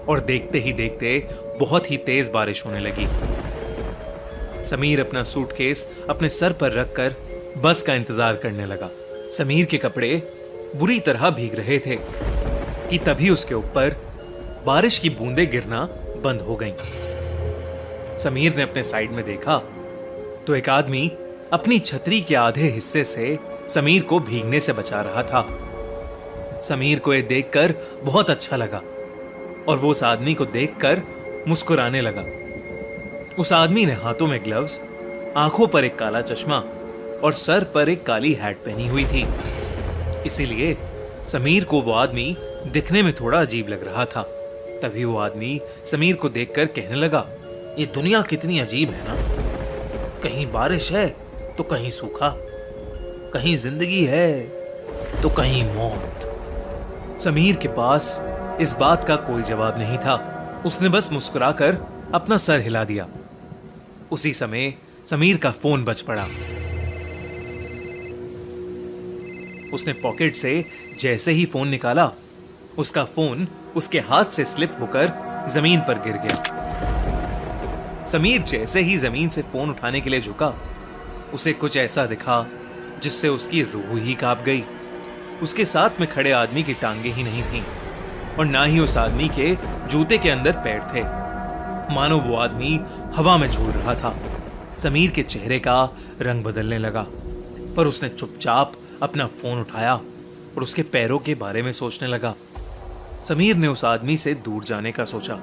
और देखते ही देखते बहुत ही तेज बारिश होने लगी। समीर अपना सूटकेस अपने सर पर रखकर बस का इंतजार करने लगा। समीर के कपड़े बुरी तरह भीग रहे थे कि तभी उसके ऊपर बारिश की बूंदें गिरना बंद हो गईं। समीर ने अपने साइड में देखा तो एक आदमी अपनी छतरी के आधे हिस्से से समीर को भीगने से बचा रहा था। समीर को यह देखकर बहुत अच्छा लगा और वो उस आदमी को देखकर मुस्कुराने लगा। उस आदमी ने हाथों में ग्लव्स, आंखों पर एक काला चश्मा और सर पर एक काली हैट पहनी हुई थी। इसीलिए समीर को वो आदमी दिखने में थोड़ा अजीब लग रहा था। तभी वो आदमी समीर को देखकर कहने लगा, ये दुनिया कितनी अजीब है ना। कहीं बारिश है तो कहीं सूखा, कहीं जिंदगी है तो कहीं मौत। समीर के पास इस बात का कोई जवाब नहीं था। उसने बस मुस्कुराकर अपना सर हिला दिया। उसी समय समीर का फोन बज पड़ा। उसने पॉकेट से जैसे ही फोन निकाला, उसका फोन उसके हाथ से स्लिप होकर जमीन पर गिर गया। समीर जैसे ही जमीन से फोन उठाने के लिए झुका, उसे कुछ ऐसा दिखा जिससे उसकी रूह ही कांप गई। उसके साथ में खड़े आदमी की टांगे ही नहीं थीं और ना ही उस आदमी के जूते के अंदर पैर थे। मानो वो आदमी हवा में झूल रहा था। समीर के चेहरे का रंग बदलने लगा, पर उसने चुपचाप अपना फोन उठाया और उसके पैरों के बारे में सोचने लगा। समीर ने उस आदमी से दूर जाने का सोचा,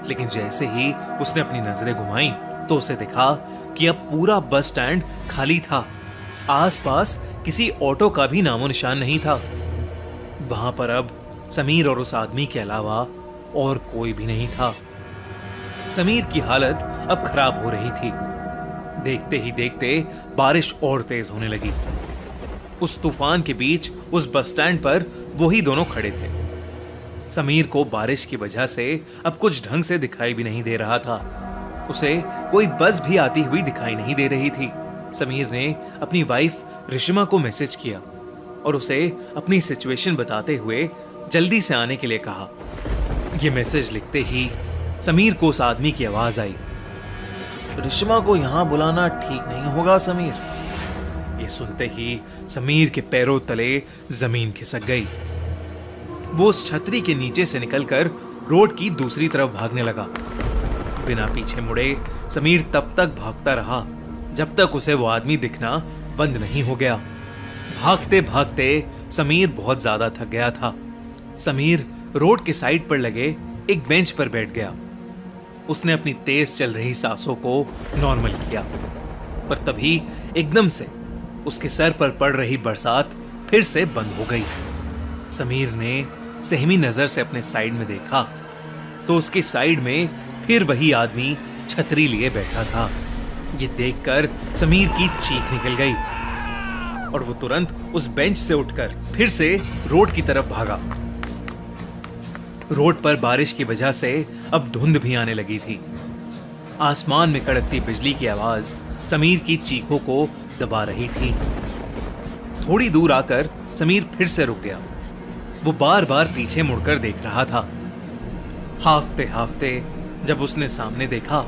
लेकिन जैसे ही उसने अपनी नजरें घुमाई तो उसे दिखा कि अब पूरा बस स्टैंड खाली था। आसपास किसी ऑटो का भी नामो निशान नहीं था। वहां पर अब समीर और उस आदमी के अलावा और कोई भी नहीं था। समीर की हालत अब खराब हो रही थी। देखते ही देखते बारिश और तेज होने लगी। उस तूफान के बीच उस बस स्टैंड पर वही दोनों खड़े थे। समीर को बारिश की वजह से अब कुछ ढंग से दिखाई भी नहीं दे रहा था। उसे कोई बस भी आती हुई दिखाई नहीं दे रही थी। समीर ने अपनी वाइफ रिशिमा को मैसेज किया और उसे अपनी सिचुएशन बताते हुए जल्दी से आने के लिए कहा। यह मैसेज लिखते ही समीर को उस आदमी की आवाज आई, रिशिमा को यहां बुलाना ठीक नहीं होगा समीर। ये सुनते ही समीर के पैरों तले जमीन खिसक गई। वो उस छतरी के नीचे से निकलकर रोड की दूसरी तरफ भागने लगा। बिना पीछे मुड़े समीर तब तक भागता रहा जब तक उसे वो आदमी दिखना बंद नहीं हो गया। भागते भागते समीर बहुत ज्यादा थक गया था। समीर रोड के साइड पर लगे एक बेंच पर बैठ गया। उसने अपनी तेज चल रही सांसों को नॉर्मल किया, पर तभी एकदम से उसके सर पर पड़ रही बरसात फिर से बंद हो गई। समीर ने सहमी नजर से अपने साइड में देखा तो उसकी साइड में फिर वही आदमी छतरी लिए बैठा था। ये देखकर समीर की चीख निकल गई और वो तुरंत उस बेंच से उठकर फिर से रोड की तरफ भागा। रोड पर बारिश की वजह से अब धुंध भी आने लगी थी। आसमान में कड़कती बिजली की आवाज समीर की चीखों को दबा रही थी। थोड़ी दूर आकर समीर फिर से रुक गया। वो बार बार पीछे मुड़कर देख रहा था। हाफते हाफते जब उसने सामने देखा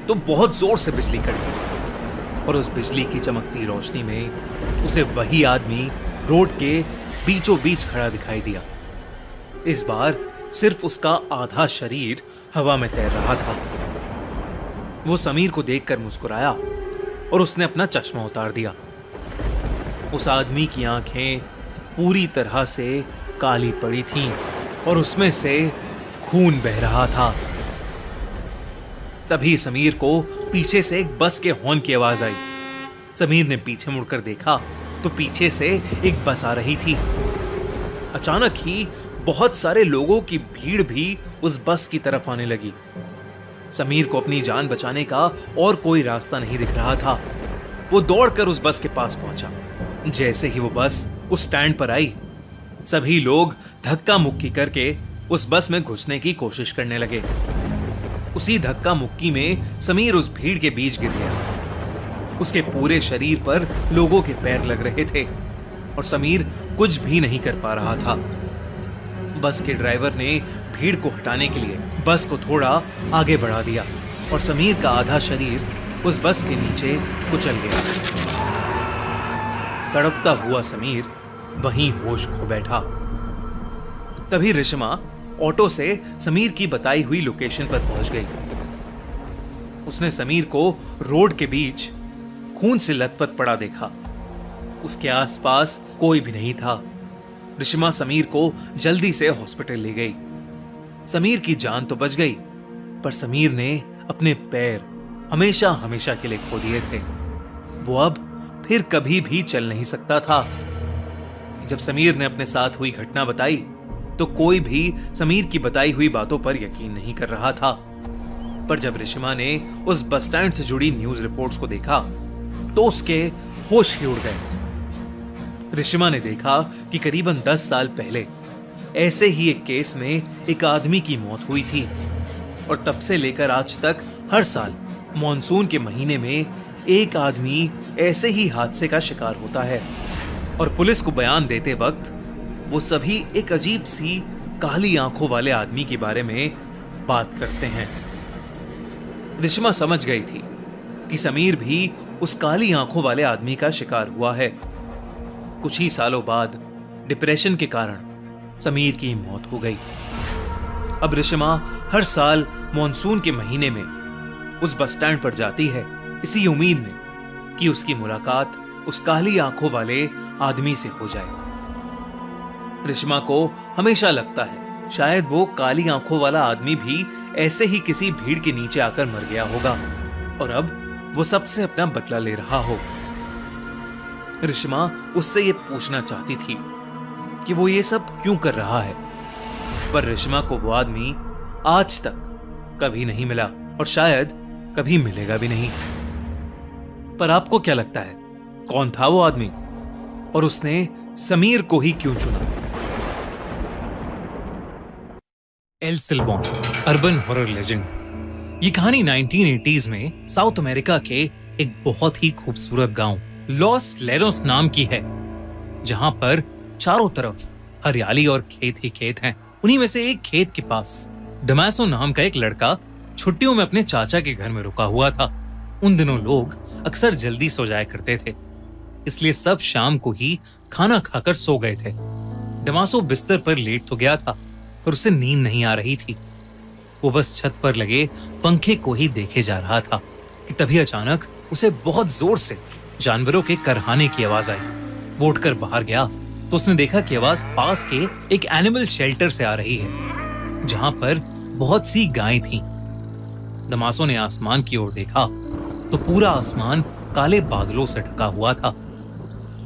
तो बहुत जोर से बिजली कड़की और उस बिजली की चमकती रोशनी में उसे वही आदमी रोड के बीचों बीच खड़ा दिखाई दिया। इस बार सिर्फ उसका आधा शरीर हवा में तैर रहा था। वो समीर को देखकर मुस्कुराया और उसने अपना चश्मा उतार दिया। उस आदमी की आंखें पूरी तरह से काली पड़ी थीं और उसमें से खून बह रहा था। तभी समीर को पीछे से एक बस के हॉर्न की आवाज आई। समीर ने पीछे मुड़कर देखा तो पीछे से एक बस आ रही थी। अचानक ही बहुत सारे लोगों की भीड़ भी उस बस की तरफ आने लगी। समीर को अपनी जान बचाने का और कोई रास्ता नहीं दिख रहा था। वो दौड़कर उस बस के पास पहुंचा। जैसे ही वो बस उस स्टैंड पर आई, सभी लोग धक्का मुक्की करके उस बस में घुसने की कोशिश करने लगे। उसी धक्का मुक्की में समीर उस भीड़ के बीच गिर गया। उसके पूरे शरीर पर लोगों के पैर लग रहे थे और समीर कुछ भी नहीं कर पा रहा था। बस के ड्राइवर ने भीड़ को हटाने के लिए बस को थोड़ा आगे बढ़ा दिया और समीर का आधा शरीर उस बस के नीचे कुचल गया। तड़पता हुआ समीर वहीं होश खो बैठा। तभी रिश्मा ऑटो से समीर की बताई हुई लोकेशन पर पहुंच गई। उसने समीर को रोड के बीच खून से लथपथ पड़ा देखा। उसके आसपास कोई भी नहीं था। रिश्मा समीर को जल्दी से हॉस्पिटल ले गई। समीर की जान तो बच गई, पर समीर ने अपने पैर हमेशा हमेशा के लिए खो दिए थे। वो अब फिर कभी भी चल नहीं सकता था। जब समीर ने अपने साथ हुई घटना बताई तो कोई भी समीर की बताई हुई बातों पर यकीन नहीं कर रहा था। पर जब रिश्मा ने उस बस स्टैंड से जुड़ी न्यूज रिपोर्ट्स को देखा तो उसके होश ही उड़ गए। रिश्मा ने देखा कि करीबन 10 साल पहले ऐसे ही एक केस में एक आदमी की मौत हुई थी और तब से लेकर आज तक हर साल मॉनसून के महीने में एक आदमी ऐसे ही हादसे का शिकार होता है। और पुलिस को बयान देते वक्त वो सभी एक अजीब सी काली आंखों वाले आदमी के बारे में बात करते हैं। रिश्मा समझ गई थी कि समीर भी उस काली आंखों वाले आदमी का शिकार हुआ है। कुछ ही सालों बाद डिप्रेशन के कारण समीर की मौत हो गई। अब रिश्मा हर साल मॉनसून के महीने में उस बस स्टैंड पर जाती है, इसी उम्मीद में कि उसकी मुलाकात उस काली आंखों वाले आदमी से हो जाए। रिश्मा को हमेशा लगता है शायद वो काली आंखों वाला आदमी भी ऐसे ही किसी भीड़ के नीचे आकर मर गया होगा और अब वो सबसे अपना बदला ले रहा हो। रिश्मा उससे ये पूछना चाहती थी कि वो ये सब क्यों कर रहा है, पर रिश्मा को वो आदमी आज तक कभी नहीं मिला और शायद कभी मिलेगा भी नहीं। पर आपको क्या लगता है, कौन था वो आदमी और उसने समीर को ही क्यों चुना? El Silbon, urban horror legend. ये कहानी 1980s में साउथ अमेरिका के एक बहुत ही खूबसूरत गांव लॉस लेरोस नाम की है, जहां पर चारों तरफ हरियाली और खेत ही खेत हैं। उन्हीं में से एक खेत के पास डमासो नाम का एक लड़का छुट्टियों में अपने चाचा के घर में रुका हुआ था। उन दिनों लोग अक्सर जल्दी सो जाया करते थे, इसलिए सब शाम को ही खाना खाकर सो गए थे। डमासो बिस्तर पर लेट तो गया था, पर उसे नींद नहीं आ रही थी। वो बस छत पर लगे पंखे को ही देखे जा रहा था कि तभी अचानक उसे बहुत जोर से जानवरों के करहाने की आवाज आई। वो उठकर बाहर गया तो उसने देखा कि आवाज पास के एक एनिमल शेल्टर से आ रही है, जहां पर बहुत सी गायें थीं। डमासो ने आसमान की ओर देखा तो पूरा आसमान काले बादलों से ढका हुआ था।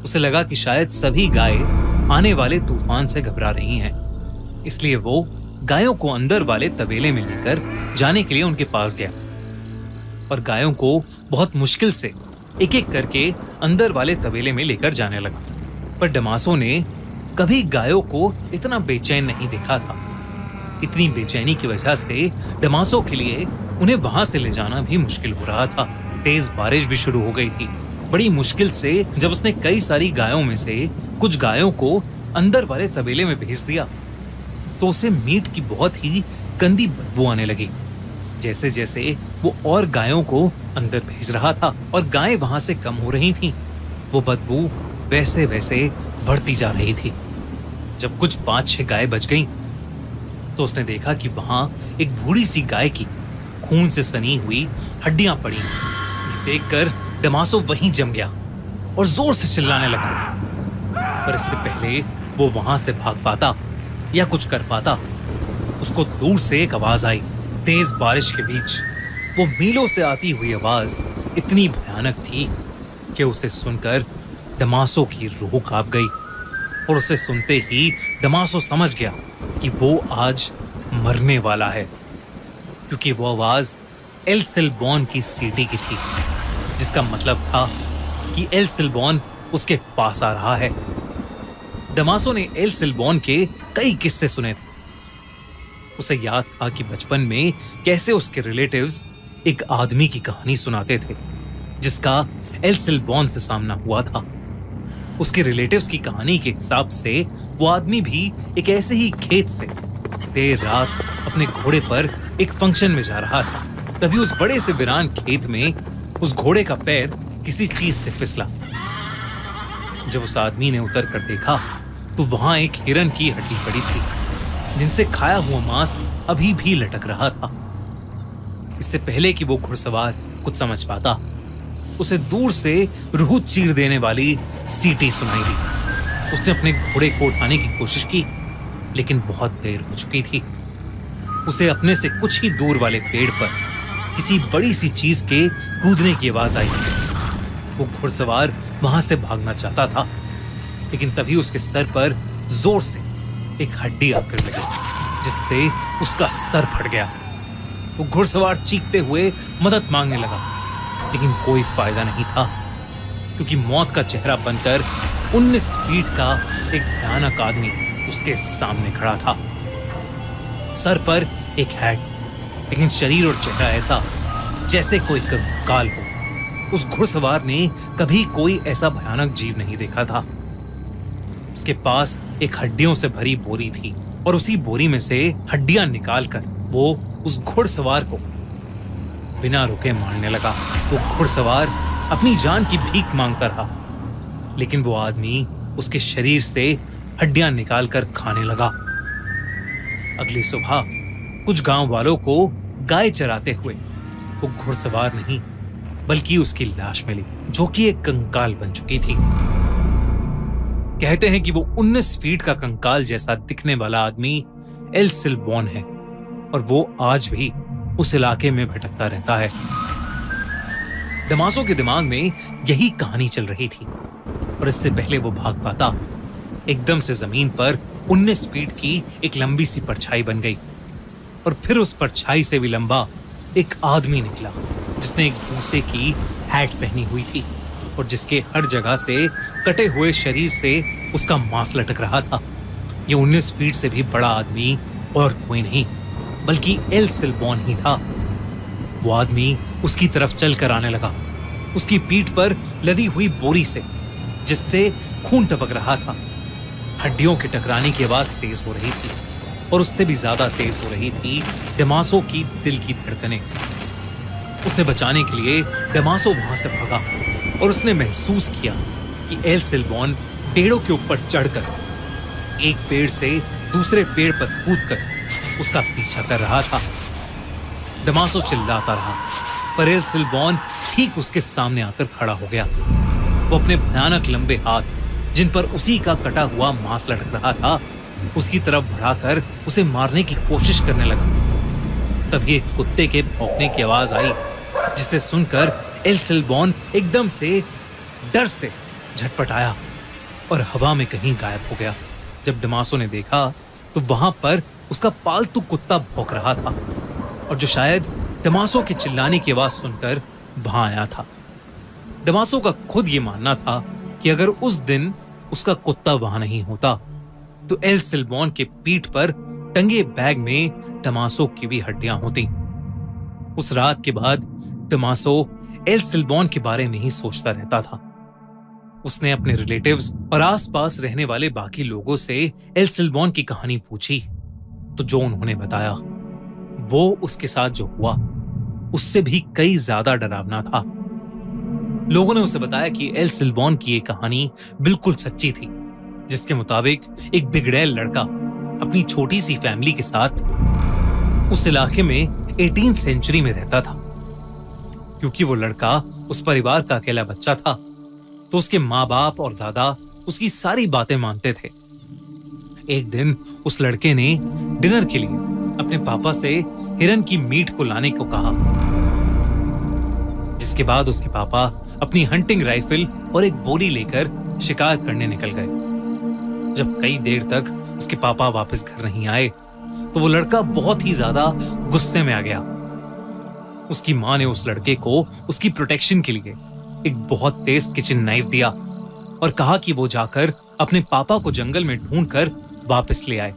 उसे लगा कि शायद सभी गायें आने वाले तूफान से घबरा रही हैं, इसलिए वो गायों को अंदर वाले तबेले में लेकर जाने के लिए उनके पास गया और गायों को बहुत मुश्किल से एक एक करके अंदर वाले तबेले में लेकर जाने लगा। पर डमासो ने कभी गायों को इतना बेचैन नहीं देखा था। इतनी बेचैनी की वजह से डमासो के लिए उन्हें वहां से ले जाना भी मुश्किल हो रहा था। तेज बारिश भी शुरू हो गई थी। बड़ी मुश्किल से जब उसने कई सारी गायों में से कुछ गायों को अंदर वाले तबेले में भेज दिया तो उसे मीट की बहुत ही गंदी बदबू आने लगी। जैसे जैसे वो और गायों को अंदर भेज रहा था और गायें वहां से कम हो रही थीं, वो बदबू वैसे वैसे बढ़ती जा रही थी। जब कुछ 5-6 गायें बच गईं, तो उसने देखा कि वहां एक बूढ़ी सी गाय की खून से सनी हुई हड्डियां पड़ी। देखकर डमासो वहीं जम गया और जोर से चिल्लाने लगा। पर इससे पहले वो वहां से भाग पाता या कुछ कर पाता, उसको दूर से एक आवाज आई। तेज बारिश के बीच वो मीलों से आती हुई आवाज इतनी भयानक थी कि उसे सुनकर डमासो की रूह कांप गई और उसे सुनते ही डमासो समझ गया कि वो आज मरने वाला है, क्योंकि वो आवाज एल सिल्बॉन की सीटी की थी, जिसका मतलब था कि एल सिल्बॉन उसके पास आ रहा है। डमासो ने एल सिल्बॉन के कई किस्से सुने थे। उसे याद था कि बचपन में कैसे उसके रिलेटिव्स एक आदमी की कहानी सुनाते थे जिसका एल सिल्बॉन से सामना हुआ था। उसके रिलेटिव्स की कहानी के हिसाब से वो आदमी भी एक ऐसे ही खेत से देर रात अपने घोड़े पर एक फंक्शन में जा रहा था। तभी उस बड़े से वीरान खेत में उस घोड़े का पैर किसी चीज से फिसला। जब उस आदमी ने उतर कर देखा तो वहां एक हिरन की हड्डी पड़ी थी, जिनसे खाया हुआ मांस अभी भी लटक रहा था। इससे पहले कि वो घुड़सवार कुछ समझ पाता, उसे दूर से रूह चीर देने वाली सीटी सुनाई दी। उसने अपने घोड़े को उठाने की कोशिश की, लेकिन बहुत देर हो चुकी थी। उसे अपने से कुछ ही दूर वाले पेड़ पर किसी बड़ी सी चीज के कूदने की आवाज आई। वो घुड़सवार वहां से भागना चाहता था, लेकिन तभी उसके सर पर जोर से एक हड्डी आकर लगी, जिससे उसका सर फट गया। वो घुड़सवार चीखते हुए मदद मांगने लगा, लेकिन कोई फायदा नहीं था, क्योंकि मौत का चेहरा बनकर 19 फीट का एक भयानक आदमी उसके सामने खड़ा था। सर पर एक हैट, लेकिन शरीर और चेहरा ऐसा जैसे कोई कंकाल हो। उस घुड़सवार ने कभी कोई ऐसा भयानक जीव नहीं देखा था। उसके पास एक हड्डियों से भरी बोरी थी, और उसी बोरी में से हड्डियां निकालकर वो उस घुड़सवार को बिना रुके मारने लगा। वो घुड़सवार अपनी जान की भीख मांगता रहा, लेकिन वो आदमी उसके शरीर से हड्डियां निकालकर खाने लगा। अगली सुबह कुछ गांव वालों को गाय चराते हुए वो घुड़सवार नहीं बल्कि उसकी लाश मिली, जो कि एक कंकाल बन चुकी थी। कहते हैं कि वो 19 फीट का कंकाल जैसा दिखने वाला आदमी एल सिल्बॉन है, और वो आज भी उस इलाके में भटकता रहता है। डमासो के दिमाग में यही कहानी चल रही थी, और इससे पहले वो भाग पाता, एकदम से जमीन पर 19 फीट की एक लंबी सी परछाई बन गई, और फिर उस परछाई से भी लंबा एक आदमी निकला, जिसने एक भूसे की हैट पहनी हुई थी, और जिसके हर जगह से कटे हुए शरीर से उसका मांस लटक रहा था। ये 19 फीट से भी बड़ा आदमी और कोई नहीं बल्कि एल सिल्बॉन ही था। वो आदमी उसकी तरफ चलकर आने लगा, उसकी पीठ पर लदी हुई बोरी से, जिससे खून टपक रहा था। हड्डियों के टकराने की आवाज तेज हो रही थी, और उससे भी ज्यादा तेज हो रही थी डमासो की दिल की धड़कनें। उसे बचाने के लिए डमासो वहां से भागा, और उसने महसूस किया कि एल सिल्बॉन पेड़ों के ऊपर चढ़कर एक पेड़ से दूसरे पेड़ पर कूदकर उसका पीछा कर रहा था। डमासो चिल्लाता रहा, पर एल सिल्बॉन ठीक उसके सामने आकर खड़ा हो गया। वो अपने भयानक लंबे हाथ, जिन पर उसी का कटा हुआ मांस लटक रहा था, उसकी तरफ बढ़ाकर उसे मारने की कोशिश करने लगा। तभी एक कुत्ते के भौंकने की आवाज आई, जिसे सुनकर एल सिल्बॉन एकदम से डर से झटपटाया और हवा में कहीं गायब हो गया। जब डमासो ने देखा तो वहां पर उसका पालतू कुत्ता भौंक रहा था, और जो शायद डमासो के चिल्लाने की आवाज सुनकर वहां आया था। डमासो का खुद ये मानना था कि अगर उस दिन उसका कुत्ता वहां नहीं होता तो एल सिल्बॉन के पीठ पर टंगे बैग में डमासो की भी हड्डियां होती। उस रात के बाद डमासो एल सिल्बॉन के बारे में ही सोचता रहता था। उसने अपने रिलेटिव्स और आसपास रहने वाले बाकी लोगों से एल सिल्बॉन की कहानी पूछी, तो जो उन्होंने बताया वो उसके साथ जो हुआ उससे भी कई ज्यादा डरावना था। लोगों ने उसे बताया कि एल सिल्बॉन की ये कहानी बिल्कुल सच्ची थी, जिसके मुताबिक एक बिगड़ैल लड़का अपनी छोटी सी फैमिली के साथ उस इलाके में 18th सेंचुरी में रहता था। क्योंकि वो लड़का उस परिवार का अकेला बच्चा था, तो उसके माँ बाप और दादा उसकी सारी बातें मानते थे। एक दिन उस लड़के ने डिनर के लिए अपने पापा से हिरन की मीट को लाने को कहा, जिसके बाद उसके पापा अपनी हंटिंग राइफल और एक बोरी लेकर शिकार करने निकल गए। जब कई देर तक उसके पापा वापस घर नहीं आए तो वो लड़का बहुत ही ज्यादा गुस्से में आ गया। उसकी माँ ने उस लड़के को उसकी प्रोटेक्शन के लिए एक बहुत तेज किचन नाइफ दिया और कहा कि वो जाकर अपने पापा को जंगल में ढूंढकर वापस ले आए।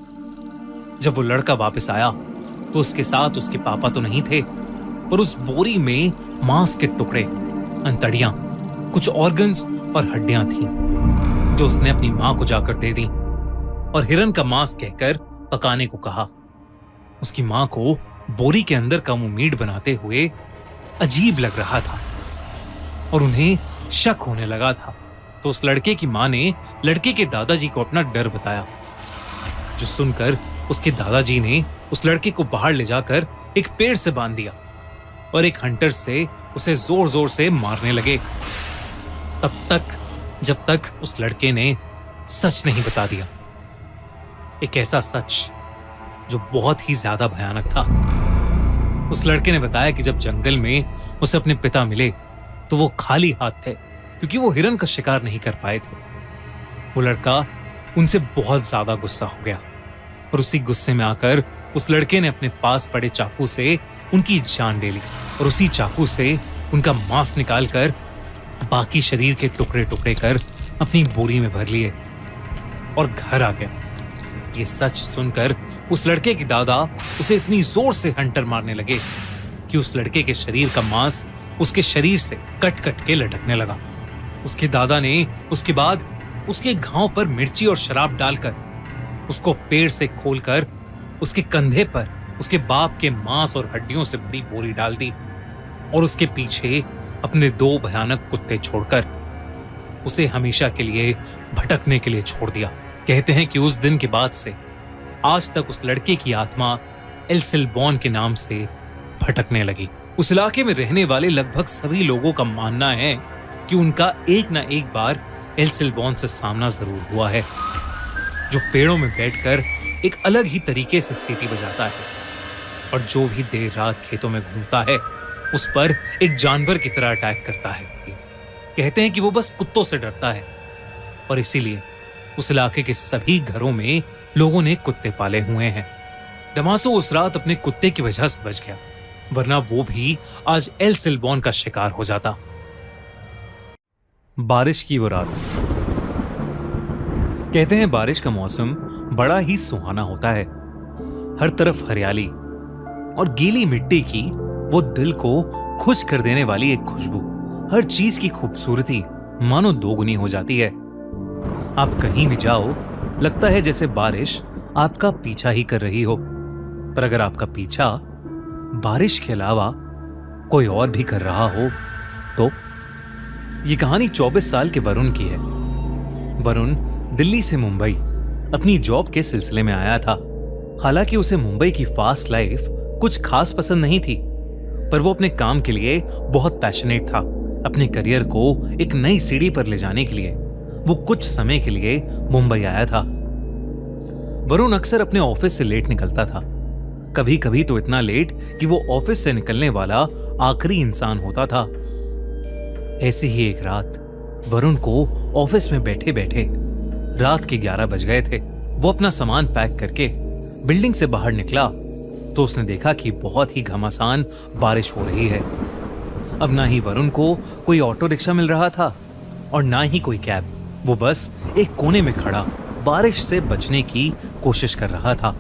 जब वो लड़का वापस आया तो उसके साथ उसके पापा तो नहीं थे, पर उस बोरी में मांस के टुकड़े, अंतड़ियां, कुछ ऑर्गन्स और हड्डियां थीं, जो उसने अपनी मां को जाकर दे दी और हिरन का मांस कहकर पकाने को कहा। उसकी मां को बोरी के अंदर का वो मीट बनाते हुए अजीब लग रहा था, और उन्हें शक होने लगा था। तो उस लड़के की मां ने लड़के के दादाजी को अपना डर बताया, जो सुनकर उसके दादाजी ने उस लड़के को बाहर ले जाकर एक पेड़ से बांध दिया और एक हंटर से उसे जोर जोर से मारने लगे, तब तक जब तक उस लड़के ने सच नहीं बता दिया। एक ऐसा सच जो बहुत ही ज्यादा भयानक था। उस लड़के ने बताया कि जब जंगल में उसे अपने पिता मिले तो वो खाली हाथ थे, क्योंकि वो हिरन का शिकार नहीं कर पाए थे। वो लड़का उनसे बहुत ज्यादा गुस्सा हो गया और उसी गुस्से में आकर उस लड़के ने अपने पास पड़े चाकू से उनकी जान ले ली और उसी चाकू से उनका मांस निकालकर बाकी शरीर के टुकड़े टुकड़े कर अपनी बोरी में भर लिए और घर आ गया। ये सच सुनकर उस लड़के के दादा उसे इतनी जोर से हंटर मारने लगे कि उस लड़के के शरीर का मांस उसके शरीर से कट कट के लटकने लगा। उसके दादा ने उसके बाद उसके घाव पर मिर्ची और शराब डालकर उसको पेड़ से खोलकर उसके कंधे पर उसके बाप के मांस और हड्डियों से भरी बोरी डाल दी और उसके पीछे अपने 2 भयानक कुत्ते छोड़कर उसे हमेशा के लिए भटकने के लिए छोड़ दिया। कहते हैं कि उस दिन के बाद से आज तक उस लड़के की आत्मा एल्सिलबॉर्न के नाम से भटकने लगी। उस इलाके में रहने वाले लगभग सभी लोगों का मानना है कि उनका एक ना एक बार एल्सिलबॉर्न से सामना जरूर हुआ है, जो पेड़ों में बैठकर एक अलग ही तरीके से सीटी बजाता है और जो भी देर रात खेतों में घूमता है उस पर एक जानवर की तरह अटैक करता है। कहते हैं कि वो बस कुत्तों से डरता है और इसीलिए उस इलाके के सभी घरों में लोगों ने कुत्ते पाले हुए हैं। डमासो उस रात अपने कुत्ते की वजह से बच गया, वरना वो भी आज एल्सिलबॉर्न का शिकार हो जाता। बारिश की वो रात। कहते हैं बारिश का मौसम बड़ा ही सुहाना होता है। हर तरफ हरियाली और गीली मिट्टी की वो दिल को खुश कर देने वाली एक खुशबू, हर चीज की खूबसूरती मानो दोगुनी हो जाती है। आप कहीं भी जाओ लगता है जैसे बारिश आपका पीछा ही कर रही हो, पर अगर आपका पीछा बारिश के अलावा कोई और भी कर रहा हो तो। ये कहानी 24 साल के वरुण की है। वरुण दिल्ली से मुंबई अपनी जॉब के सिलसिले में आया था। हालांकि उसे मुंबई की फास्ट लाइफ कुछ खास पसंद नहीं थी, पर वो अपने काम के लिए बहुत पैशनेट था। अपने करियर को एक नई सीढ़ी पर ले जाने के लिए वो कुछ समय के लिए मुंबई आया था। वरुण अक्सर अपने ऑफिस से लेट निकलता था, कभी कभी तो इतना लेट कि वो ऑफिस से निकलने वाला आखिरी इंसान होता था। ऐसी ही एक रात वरुण को ऑफिस में बैठे बैठे रात के 11 बज गए थे। वो अपना सामान पैक करके बिल्डिंग से बाहर निकला तो उसने देखा कि बहुत ही घमासान बारिश हो रही है। अब ना ही वरुण को कोई ऑटो रिक्शा मिल रहा था और ना ही कोई कैब। वो बस एक कोने में खड़ा बारिश से बचने की कोशिश कर रहा था।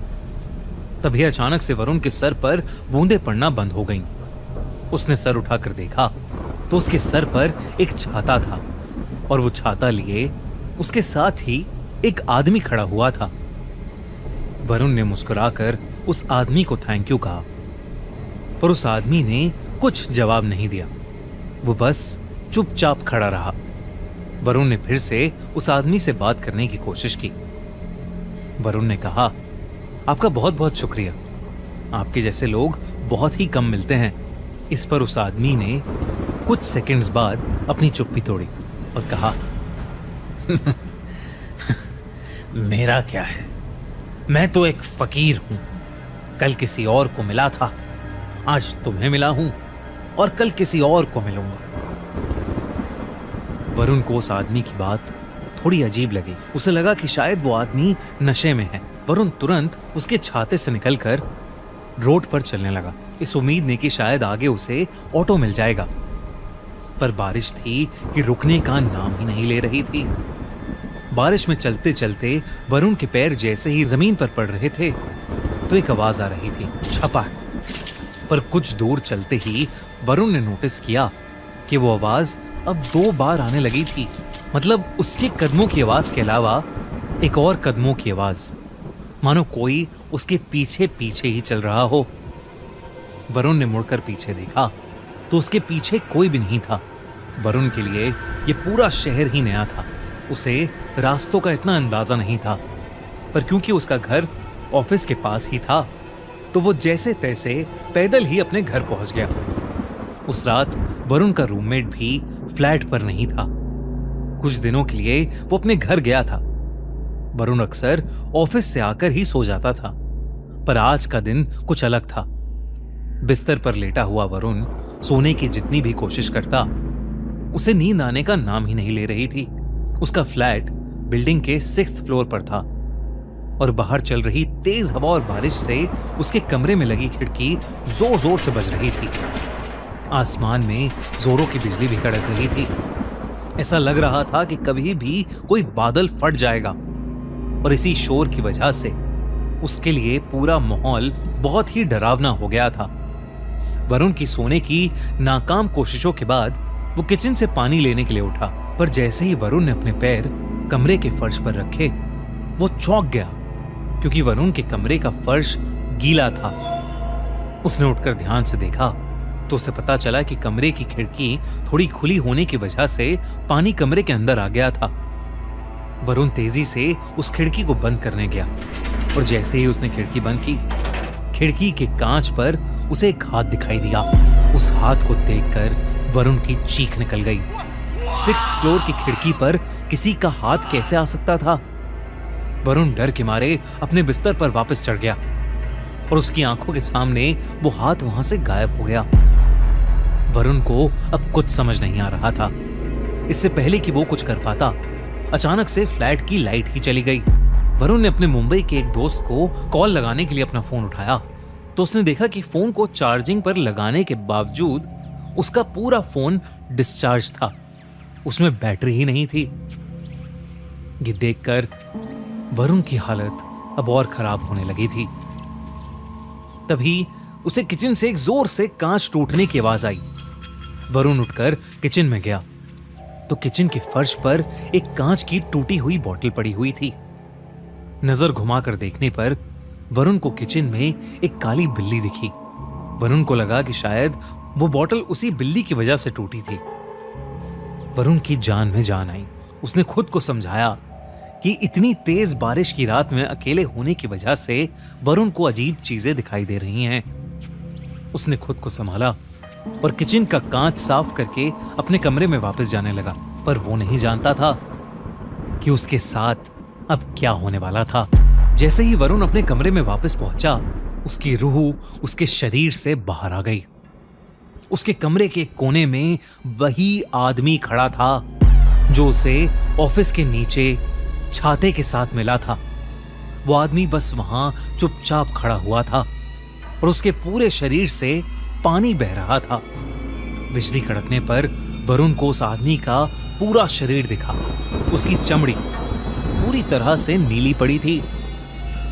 तभी अचानक से वरुण के सर पर बूंदें पड़ना बंद हो गईं। उसने सर उठाकर देखा तो उसके सर पर एक छाता था और वो छाता लिए उसके साथ ही एक आदमी खड़ा हुआ था। वरुण ने मुस्कुराकर उस आदमी को थैंक यू कहा, पर उस आदमी ने कुछ जवाब नहीं दिया। वो बस चुपचाप खड़ा रहा। वरुण ने फिर से उस आदमी से बात करने की कोशिश की। वरुण ने कहा, आपका बहुत बहुत शुक्रिया, आपके जैसे लोग बहुत ही कम मिलते हैं। इस पर उस आदमी ने कुछ सेकंड्स बाद अपनी चुप्पी तोड़ी और कहा, मेरा क्या है, मैं तो एक फकीर हूं। कल किसी और को मिला था, आज तुम्हें मिला हूं और कल किसी और को मिलूंगा। वरुण को उस आदमी की बात थोड़ी अजीब लगी। उसे लगा कि शायद वो आदमी नशे में है। वरुण तुरंत उसके छाते से निकलकर रोड पर चलने लगा, इस उम्मीद में कि शायद आगे उसे ऑटो मिल जाएगा। पर बारिश थी कि रुकने का नाम ही नहीं ले रही थी। बारिश में चलते चलते वरुण के पैर जैसे ही जमीन पर पड़ रहे थे तो एक आवाज आ रही थी, छपा। पर कुछ दूर चलते ही वरुण ने नोटिस किया कि वो आवाज अब 2 बार आने लगी थी। मतलब उसके कदमों की आवाज के अलावा एक और कदमों की आवाज, मानो कोई उसके पीछे पीछे ही चल रहा हो। वरुण ने मुड़कर पीछे देखा तो उसके पीछे कोई भी नहीं था। वरुण के लिए ये पूरा शहर ही नया था। उसे रास्तों का इतना अंदाजा नहीं था, पर क्योंकि उसका घर ऑफिस के पास ही था तो वो जैसे तैसे पैदल ही अपने घर पहुंच गया। उस रात वरुण का रूममेट भी फ्लैट पर नहीं था। कुछ दिनों के लिए वो अपने घर गया था। वरुण अक्सर ऑफिस से आकर ही सो जाता था, पर आज का दिन कुछ अलग था। बिस्तर पर लेटा हुआ वरुण सोने की जितनी भी कोशिश करता, उसे नींद आने का नाम ही नहीं ले रही थी। उसका फ्लैट बिल्डिंग के 6th फ्लोर पर था और बाहर चल रही तेज हवा और बारिश से उसके कमरे में लगी खिड़की जोर जोर से बज रही थी। आसमान में जोरों की बिजली भी कड़क रही थी। ऐसा लग रहा था कि कभी भी कोई बादल फट जाएगा, और इसी शोर की वजह से उसके लिए पूरा माहौल बहुत ही डरावना हो गया था। वरुण की सोने की नाकाम कोशिशों के बाद वो किचन से पानी लेने के लिए उठा, पर जैसे ही वरुण ने अपने पैर कमरे के फर्श पर रखे, वो चौंक गया क्योंकि वरुण के कमरे का फर्श गीला था। उसने उठकर ध्यान से देखा तो उसे पता चला कि कमरे की खिड़की थोड़ी खुली होने की वजह से पानी कमरे के अंदर आ गया था। वरुण तेजी से उस खिड़की को बंद करने गया और जैसे ही उसने खिड़की बंद की, खिड़की के कांच पर उसे एक हाथ दिखाई दिया। उस हाथ को देखकर वरुण की चीख निकल गई। 6th फ्लोर की खिड़की पर किसी का हाथ कैसे आ सकता था? वरुण डर के मारे अपने बिस्तर पर वापस चढ़ गया और उसकी आंखों के सामने वो हाथ वहां से गायब हो गया। वरुण को अब कुछ समझ नहीं आ रहा था। इससे पहले कि वो कुछ कर पाता, अचानक से फ्लैट की लाइट ही चली गई। वरुण ने अपने मुंबई के एक दोस्त को कॉल लगाने के लिए अपना फोन उठाया तो उसने देखा कि फोन को चार्जिंग पर लगाने के बावजूद उसका पूरा फोन डिस्चार्ज था, उसमें बैटरी ही नहीं थी। ये देखकर वरुण की हालत अब और खराब होने लगी थी। तभी उसे किचन से एक जोर से कांच टूटने की आवाज आई। वरुण उठकर किचन में गया तो किचन के फर्श पर एक कांच की टूटी हुई बोतल पड़ी हुई थी। नजर घुमाकर देखने पर वरुण को किचन में एक काली बिल्ली दिखी। वरुण को लगा कि शायद वो बोतल उसी बिल्ली की वजह से टूटी थी। वरुण की जान में जान आई। उसने खुद को समझाया कि इतनी तेज बारिश की रात में अकेले होने की वजह से वरुण को अजीब चीजें दिखाई दे रही हैं। उसने खुद को संभाला और किचन का कांच साफ करके अपने कमरे में वापस जाने लगा, पर वो नहीं जानता था कि उसके साथ अब क्या होने वाला था। जैसे ही वरुण अपने कमरे में वापस पहुंचा, उसकी रूह उसके शरीर से बाहर आ गई। उसके कमरे के कोने में वही आदमी खड़ा था जो उसे ऑफिस के नीचे छाते के साथ मिला था। वो आदमी बस वहां चुपचाप खड़ा हुआ था और उसके पूरे शरीर से पानी बह रहा था। बिजली कड़कने पर वरुण को उस आदमी का पूरा शरीर दिखा। उसकी चमड़ी पूरी तरह से नीली पड़ी थी।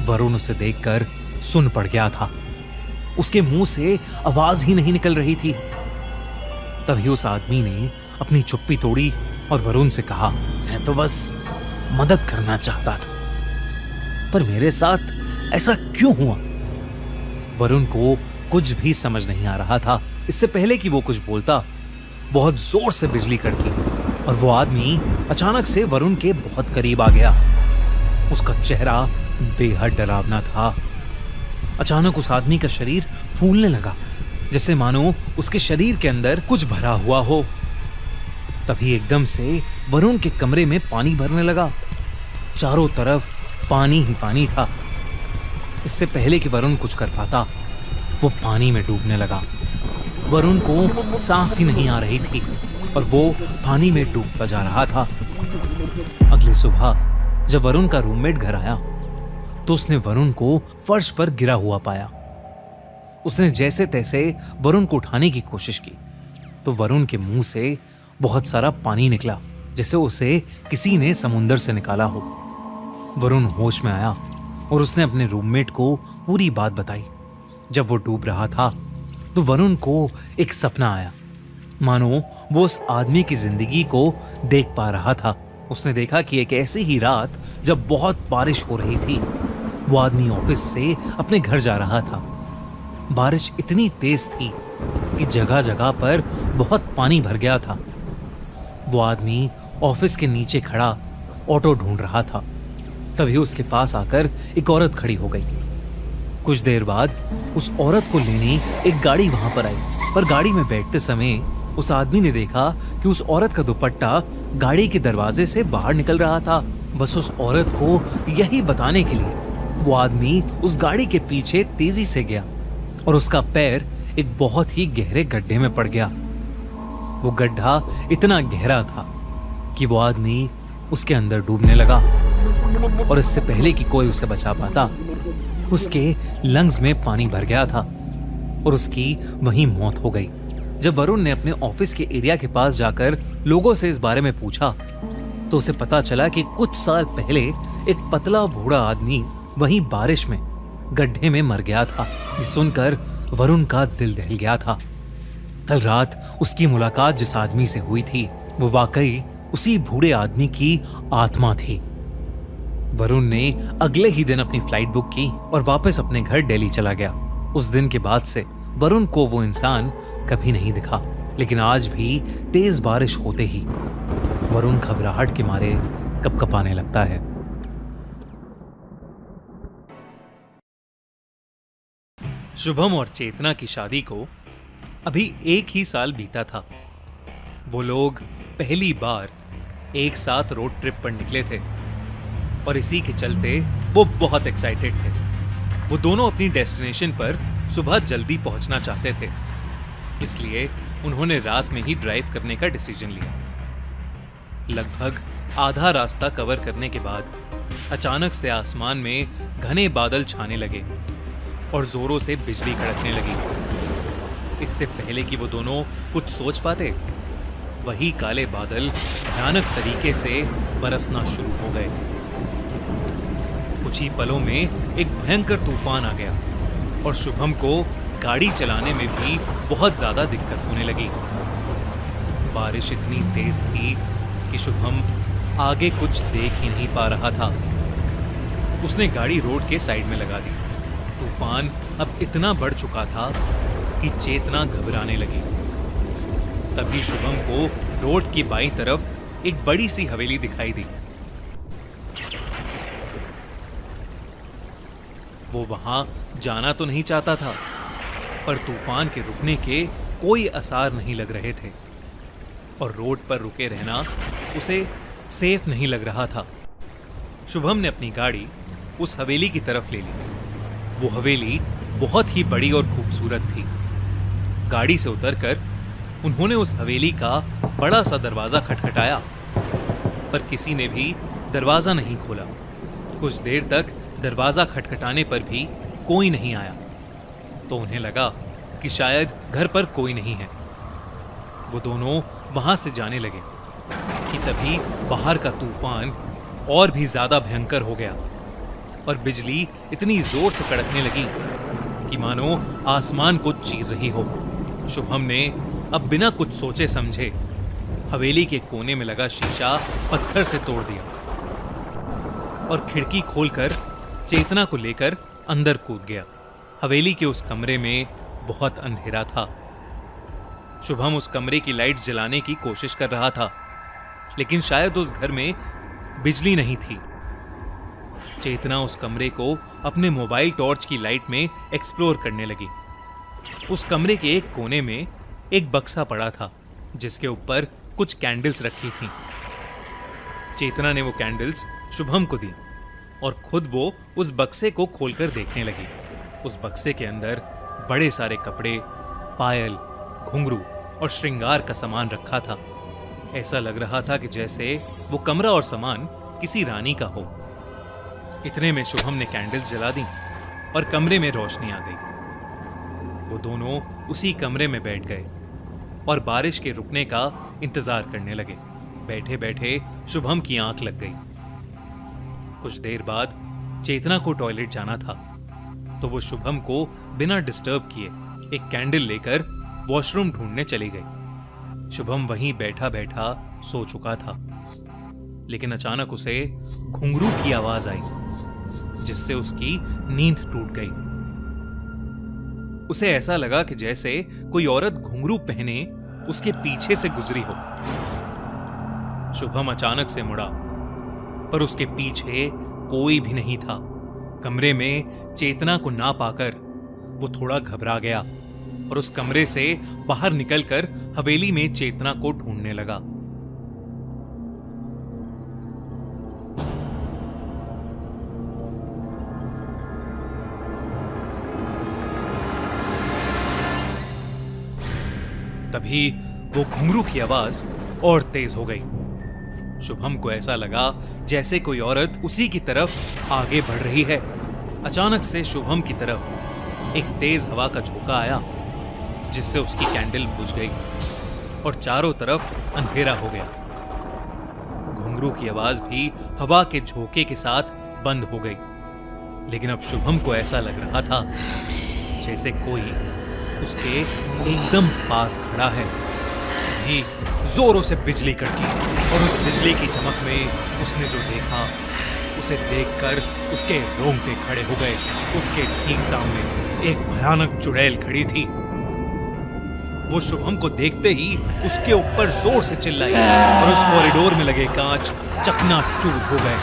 वरुण उसे देखकर सुन पड़ गया था। उसके मुंह से आवाज ही नहीं निकल रही थी। तभी उस आदमी ने अपनी चुप्पी तोड़ी और वरुण से कहा, मैं तो बस मदद करना चाहता था, पर मेरे साथ ऐसा क्यों हुआ? वरुण को कुछ भी समझ नहीं आ रहा था। इससे पहले कि वो कुछ बोलता, बहुत जोर से बिजली कड़की और वो आदमी अचानक से वरुण के बहुत करीब आ गया। उसका चेहरा बेहद डरावना था। अचानक उस आदमी का शरीर फूलने लगा, जैसे मानो उसके शरीर के अंदर कुछ भरा हुआ हो। तभी एकदम से वरुण के कमरे में पानी भरने लगा। चारों तरफ पानी ही पानी था। इससे पहले कि वरुण कुछ कर पाता, वो पानी में डूबने लगा। वरुण को सांस ही नहीं आ रही थी और वो पानी में डूबता जा रहा था। अगली सुबह जब वरुण का रूममेट घर आया तो उसने वरुण को फर्श पर गिरा हुआ पाया। उसने जैसे तैसे वरुण को उठाने की कोशिश की तो वरुण के मुंह से बहुत सारा पानी निकला, जैसे उसे किसी ने समुंदर से निकाला हो। वरुण होश में आया और उसने अपने रूममेट को पूरी बात बताई। जब वो डूब रहा था तो वरुण को एक सपना आया, मानो वो उस आदमी की जिंदगी को देख पा रहा था। उसने देखा कि एक ऐसी ही रात जब बहुत बारिश हो रही थी, वो आदमी ऑफिस से अपने घर जा रहा था। बारिश इतनी तेज थी कि जगह जगह पर बहुत पानी भर गया था। वो आदमी ऑफिस के नीचे खड़ा ऑटो ढूंढ रहा था। तभी उसके पास आकर एक औरत खड़ी हो गई। कुछ देर बाद उस औरत को लेने एक गाड़ी वहां पर आई, पर गाड़ी में बैठते समय उस आदमी ने देखा कि उस औरत का दुपट्टा गाड़ी के दरवाजे से बाहर निकल रहा था। बस उस औरत को यही बताने के लिए वो आदमी उस गाड़ी के पीछे तेजी से गया और उसका पैर एक बहुत ही गहरे गड्ढे में पड़ गया। वो गड्ढा इतना गहरा था कि वो आदमी उसके अंदर डूबने लगा और इससे पहले कि कोई उसे बचा पाता, उसके लंग्स में पानी भर गया था और उसकी वहीं मौत हो गई। जब वरुण ने अपने ऑफिस के एरिया के पास जाकर लोगों से इस बारे में पूछा तो उसे पता चला कि कुछ साल पहले एक पतला बूढ़ा आदमी वहीं बारिश में गड्ढे में मर गया था। ये सुनकर वरुण का दिल दहल गया था। कल रात उसकी मुलाकात जिस आदमी से हुई थी वो वाकई उसी बूढ़े आदमी की आत्मा थी। वरुण ने अगले ही दिन अपनी फ्लाइट बुक की और वापस अपने घर दिल्ली चला गया। उस दिन के बाद से वरुण को वो इंसान कभी नहीं दिखा, लेकिन आज भी तेज बारिश होते ही वरुण घबराहट के मारे कपकपाने लगता है। शुभम और चेतना की शादी को अभी 1 ही साल बीता था। वो लोग पहली बार एक साथ रोड ट्रिप पर निकले थे और इसी के चलते वो बहुत एक्साइटेड थे। वो दोनों अपनी डेस्टिनेशन पर सुबह जल्दी पहुंचना चाहते थे, इसलिए उन्होंने रात में ही ड्राइव करने का डिसीजन लिया। लगभग आधा रास्ता कवर करने के बाद अचानक से आसमान में घने बादल छाने लगे और जोरों से बिजली कड़कने लगी। इससे पहले कि वो दोनों कुछ सोच पाते, वही काले बादल भयानक तरीके से बरसना शुरू हो गए। कुछ ही पलों में एक भयंकर तूफान आ गया और शुभम को गाड़ी चलाने में भी बहुत ज्यादा दिक्कत होने लगी। बारिश इतनी तेज थी कि शुभम आगे कुछ देख ही नहीं पा रहा था। उसने गाड़ी रोड के साइड में लगा दी। तूफान अब इतना बढ़ चुका था कि चेतना घबराने लगी। तभी शुभम को रोड की बाईं तरफ एक बड़ी सी हवेली दिखाई दी। वो वहां जाना तो नहीं चाहता था, पर तूफान के रुकने के कोई आसार नहीं लग रहे थे और रोड पर रुके रहना उसे सेफ नहीं लग रहा था। शुभम ने अपनी गाड़ी उस हवेली की तरफ ले ली। वो हवेली बहुत ही बड़ी और खूबसूरत थी। गाड़ी से उतरकर उन्होंने उस हवेली का बड़ा सा दरवाजा खटखटाया, पर किसी ने भी दरवाजा नहीं खोला। कुछ देर तक दरवाजा खटखटाने पर भी कोई नहीं आया, तो उन्हें लगा कि शायद घर पर कोई नहीं है। वो दोनों वहां से जाने लगे कि तभी बाहर का तूफान और भी ज्यादा भयंकर हो गया और बिजली इतनी जोर से कड़कने लगी कि मानो आसमान को चीर रही हो। शुभम ने अब बिना कुछ सोचे समझे हवेली के कोने में लगा शीशा पत्थर से तोड़ दिया और खिड़की खोलकर चेतना को लेकर अंदर कूद गया। हवेली के उस कमरे में बहुत अंधेरा था। शुभम उस कमरे की लाइट जलाने की कोशिश कर रहा था, लेकिन शायद उस घर में बिजली नहीं थी। चेतना उस कमरे को अपने मोबाइल टॉर्च की लाइट में एक्सप्लोर करने लगी। उस कमरे के एक कोने में एक बक्सा पड़ा था जिसके ऊपर कुछ कैंडल्स रखी थीं। चेतना ने वो कैंडल्स शुभम को दी और खुद वो उस बक्से को खोलकर देखने लगी। उस बक्से के अंदर बड़े सारे कपड़े, पायल, घुंघरू और श्रृंगार का सामान रखा था। ऐसा लग रहा था कि जैसे वो कमरा और सामान किसी रानी का हो। इतने में शुभम ने कैंडल्स जला दी और कमरे में रोशनी आ गई। वो दोनों उसी कमरे में बैठ गए और बारिश के रुकने का इंतजार करने लगे। बैठे बैठे शुभम की आंख लग गई। कुछ देर बाद चेतना को टॉयलेट जाना था, तो वो शुभम को बिना डिस्टर्ब किए एक कैंडल लेकर वॉशरूम ढूंढने चली गई। शुभम वहीं बैठा बैठा सो चुका था, लेकिन अचानक उसे घुंघरू की आवाज आई जिससे उसकी नींद टूट गई। उसे ऐसा लगा कि जैसे कोई औरत घुंघरू पहने उसके पीछे से गुजरी हो। शुभम अचानक से मुड़ा, पर उसके पीछे कोई भी नहीं था। कमरे में चेतना को ना पाकर वो थोड़ा घबरा गया और उस कमरे से बाहर निकलकर हवेली में चेतना को ढूंढने लगा। तभी वो घुंघरू की आवाज और तेज हो गई। शुभम को ऐसा लगा जैसे कोई औरत उसी की तरफ आगे बढ़ रही है। अचानक से शुभम की तरफ एक तेज हवा का झोंका आया, जिससे उसकी कैंडल बुझ गई और चारों तरफ अंधेरा हो गया। घुंघरू की आवाज भी हवा के झोंके के साथ बंद हो गई, लेकिन अब शुभम को ऐसा लग रहा था जैसे कोई उसके एकदम पास खड़ा है। ही जोरों से बिजली कड़की और उस बिजली की चमक में उसने जो देखा, उसे देखकर उसके रोंगटे खड़े हो गए। उसके ठीक सामने एक भयानक चुड़ैल खड़ी थी। वो शुभम को देखते ही उसके ऊपर जोर से चिल्लाई और उस कॉरिडोर में लगे कांच चकनाचूर हो गए।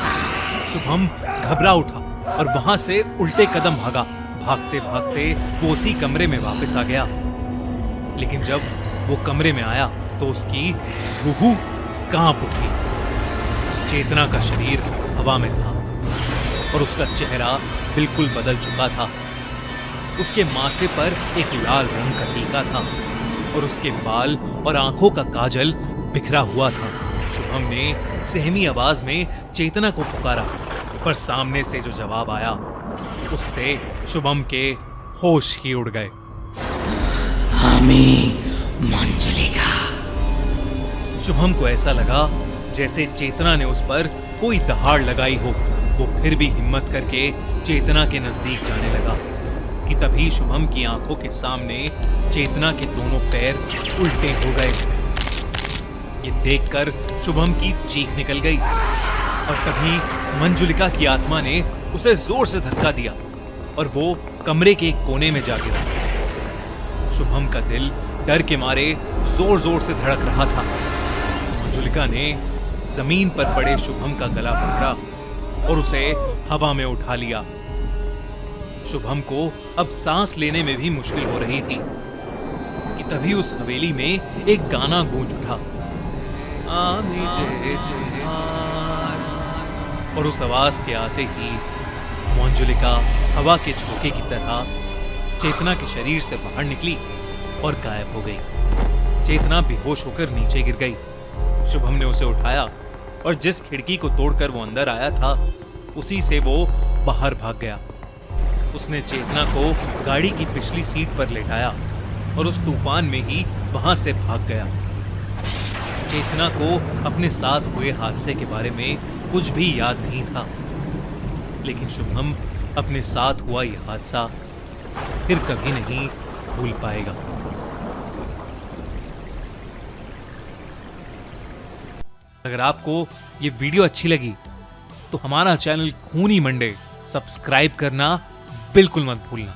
शुभम घबरा उठा और वहां से उल्टे कदम भागा। भागते भागते वो उसी कमरे में वापस आ गया, लेकिन जब वो कमरे में आया तो उसकी रूह कांप उठी। चेतना का शरीर हवा में था और उसका चेहरा बिल्कुल बदल चुका था। उसके माथे पर एक लाल रंग का टीका था और उसके बाल और आंखों का काजल बिखरा हुआ था। शुभम ने सहमी आवाज में चेतना को पुकारा, पर सामने से जो जवाब आया उससे शुभम के होश ही उड़ गए। मंजुलिका। शुभम को ऐसा लगा जैसे चेतना ने उस पर कोई दहाड़ लगाई हो। वो फिर भी हिम्मत करके चेतना के नजदीक जाने लगा कि तभी शुभम की आंखों के सामने चेतना के दोनों पैर उल्टे हो गए। ये देखकर शुभम की चीख निकल गई और तभी मंजुलिका की आत्मा ने उसे जोर से धक्का दिया और वो कमरे के एक कोने में जा गिरा। शुभम का दिल डर के मारे जोर जोर से धड़क रहा था। मंजुलिका ने जमीन पर पड़े शुभम का गला पकड़ा और उसे हवा में उठा लिया। शुभम को अब सांस लेने में भी मुश्किल हो रही थी कि तभी उस हवेली में एक गाना गूंज उठा, और उस आवाज के आते ही मंजुलिका हवा के झोंके की तरह चेतना के शरीर से बाहर निकली और गायब हो गई। चेतना बेहोश होकर नीचे गिर गई। शुभम ने उसे उठाया और जिस खिड़की को तोड़कर वो अंदर आया था उसी से वो बाहर भाग गया। उसने चेतना को गाड़ी की पिछली सीट पर लेटाया और उस तूफान में ही वहां से भाग गया। चेतना को अपने साथ हुए हादसे के बारे में कुछ भी याद नहीं था, लेकिन शुभम अपने साथ हुआ यह हादसा फिर कभी नहीं भूल पाएगा। अगर आपको ये वीडियो अच्छी लगी तो हमारा चैनल खूनी मंडे सब्सक्राइब करना बिल्कुल मत भूलना।